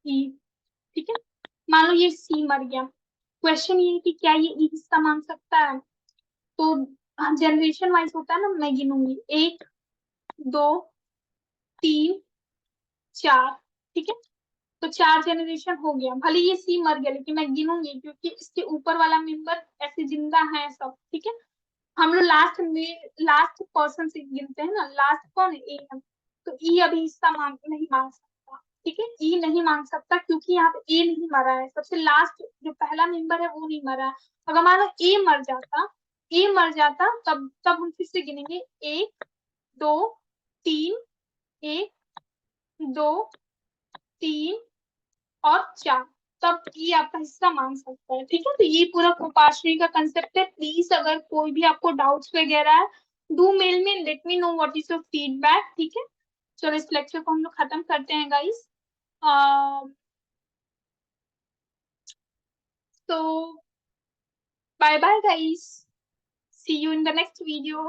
ई, ठीक है, मान लो ये सी मर गया, क्वेश्चन ये है कि क्या ये ई हिस्सा मांग सकता है। तो जनरेशन वाइज होता है ना, मैं गिनूंगी, 1 2 3 4, ठीक है, तो 4 जनरेशन हो गया, भले ये सी मर गया लेकिन मैं गिनूंगी क्योंकि इसके ऊपर वाला मेंबर ऐसे जिंदा है सब। ठीक है, हम लोग लास्ट पर्सन से गिनते हैं ना, लास्ट कौन है, ए है, तो ई अभी हिस्सा नहीं मांग सकता। ठीक है, ई नहीं मांग सकता क्योंकि यहाँ पे ए नहीं मरा है, सबसे लास्ट जो पहला मेंबर है वो नहीं मरा है। अगर मान लो ए मर जाता तब तब हम फिर से गिनेंगे, 1 2 3, 1 2 3 और 4, तब ये आपका हिस्सा मांग सकता है। ठीक है, तो ये पूरा कृपाश्री का कंसेप्ट है। प्लीज अगर कोई भी आपको डाउट्स वगैरह है, do mail me, let me know what is your feedback. ठीक है, चलो इस लेक्चर को हम लोग खत्म करते हैं गाइस। तो bye bye guys, see you in the next video.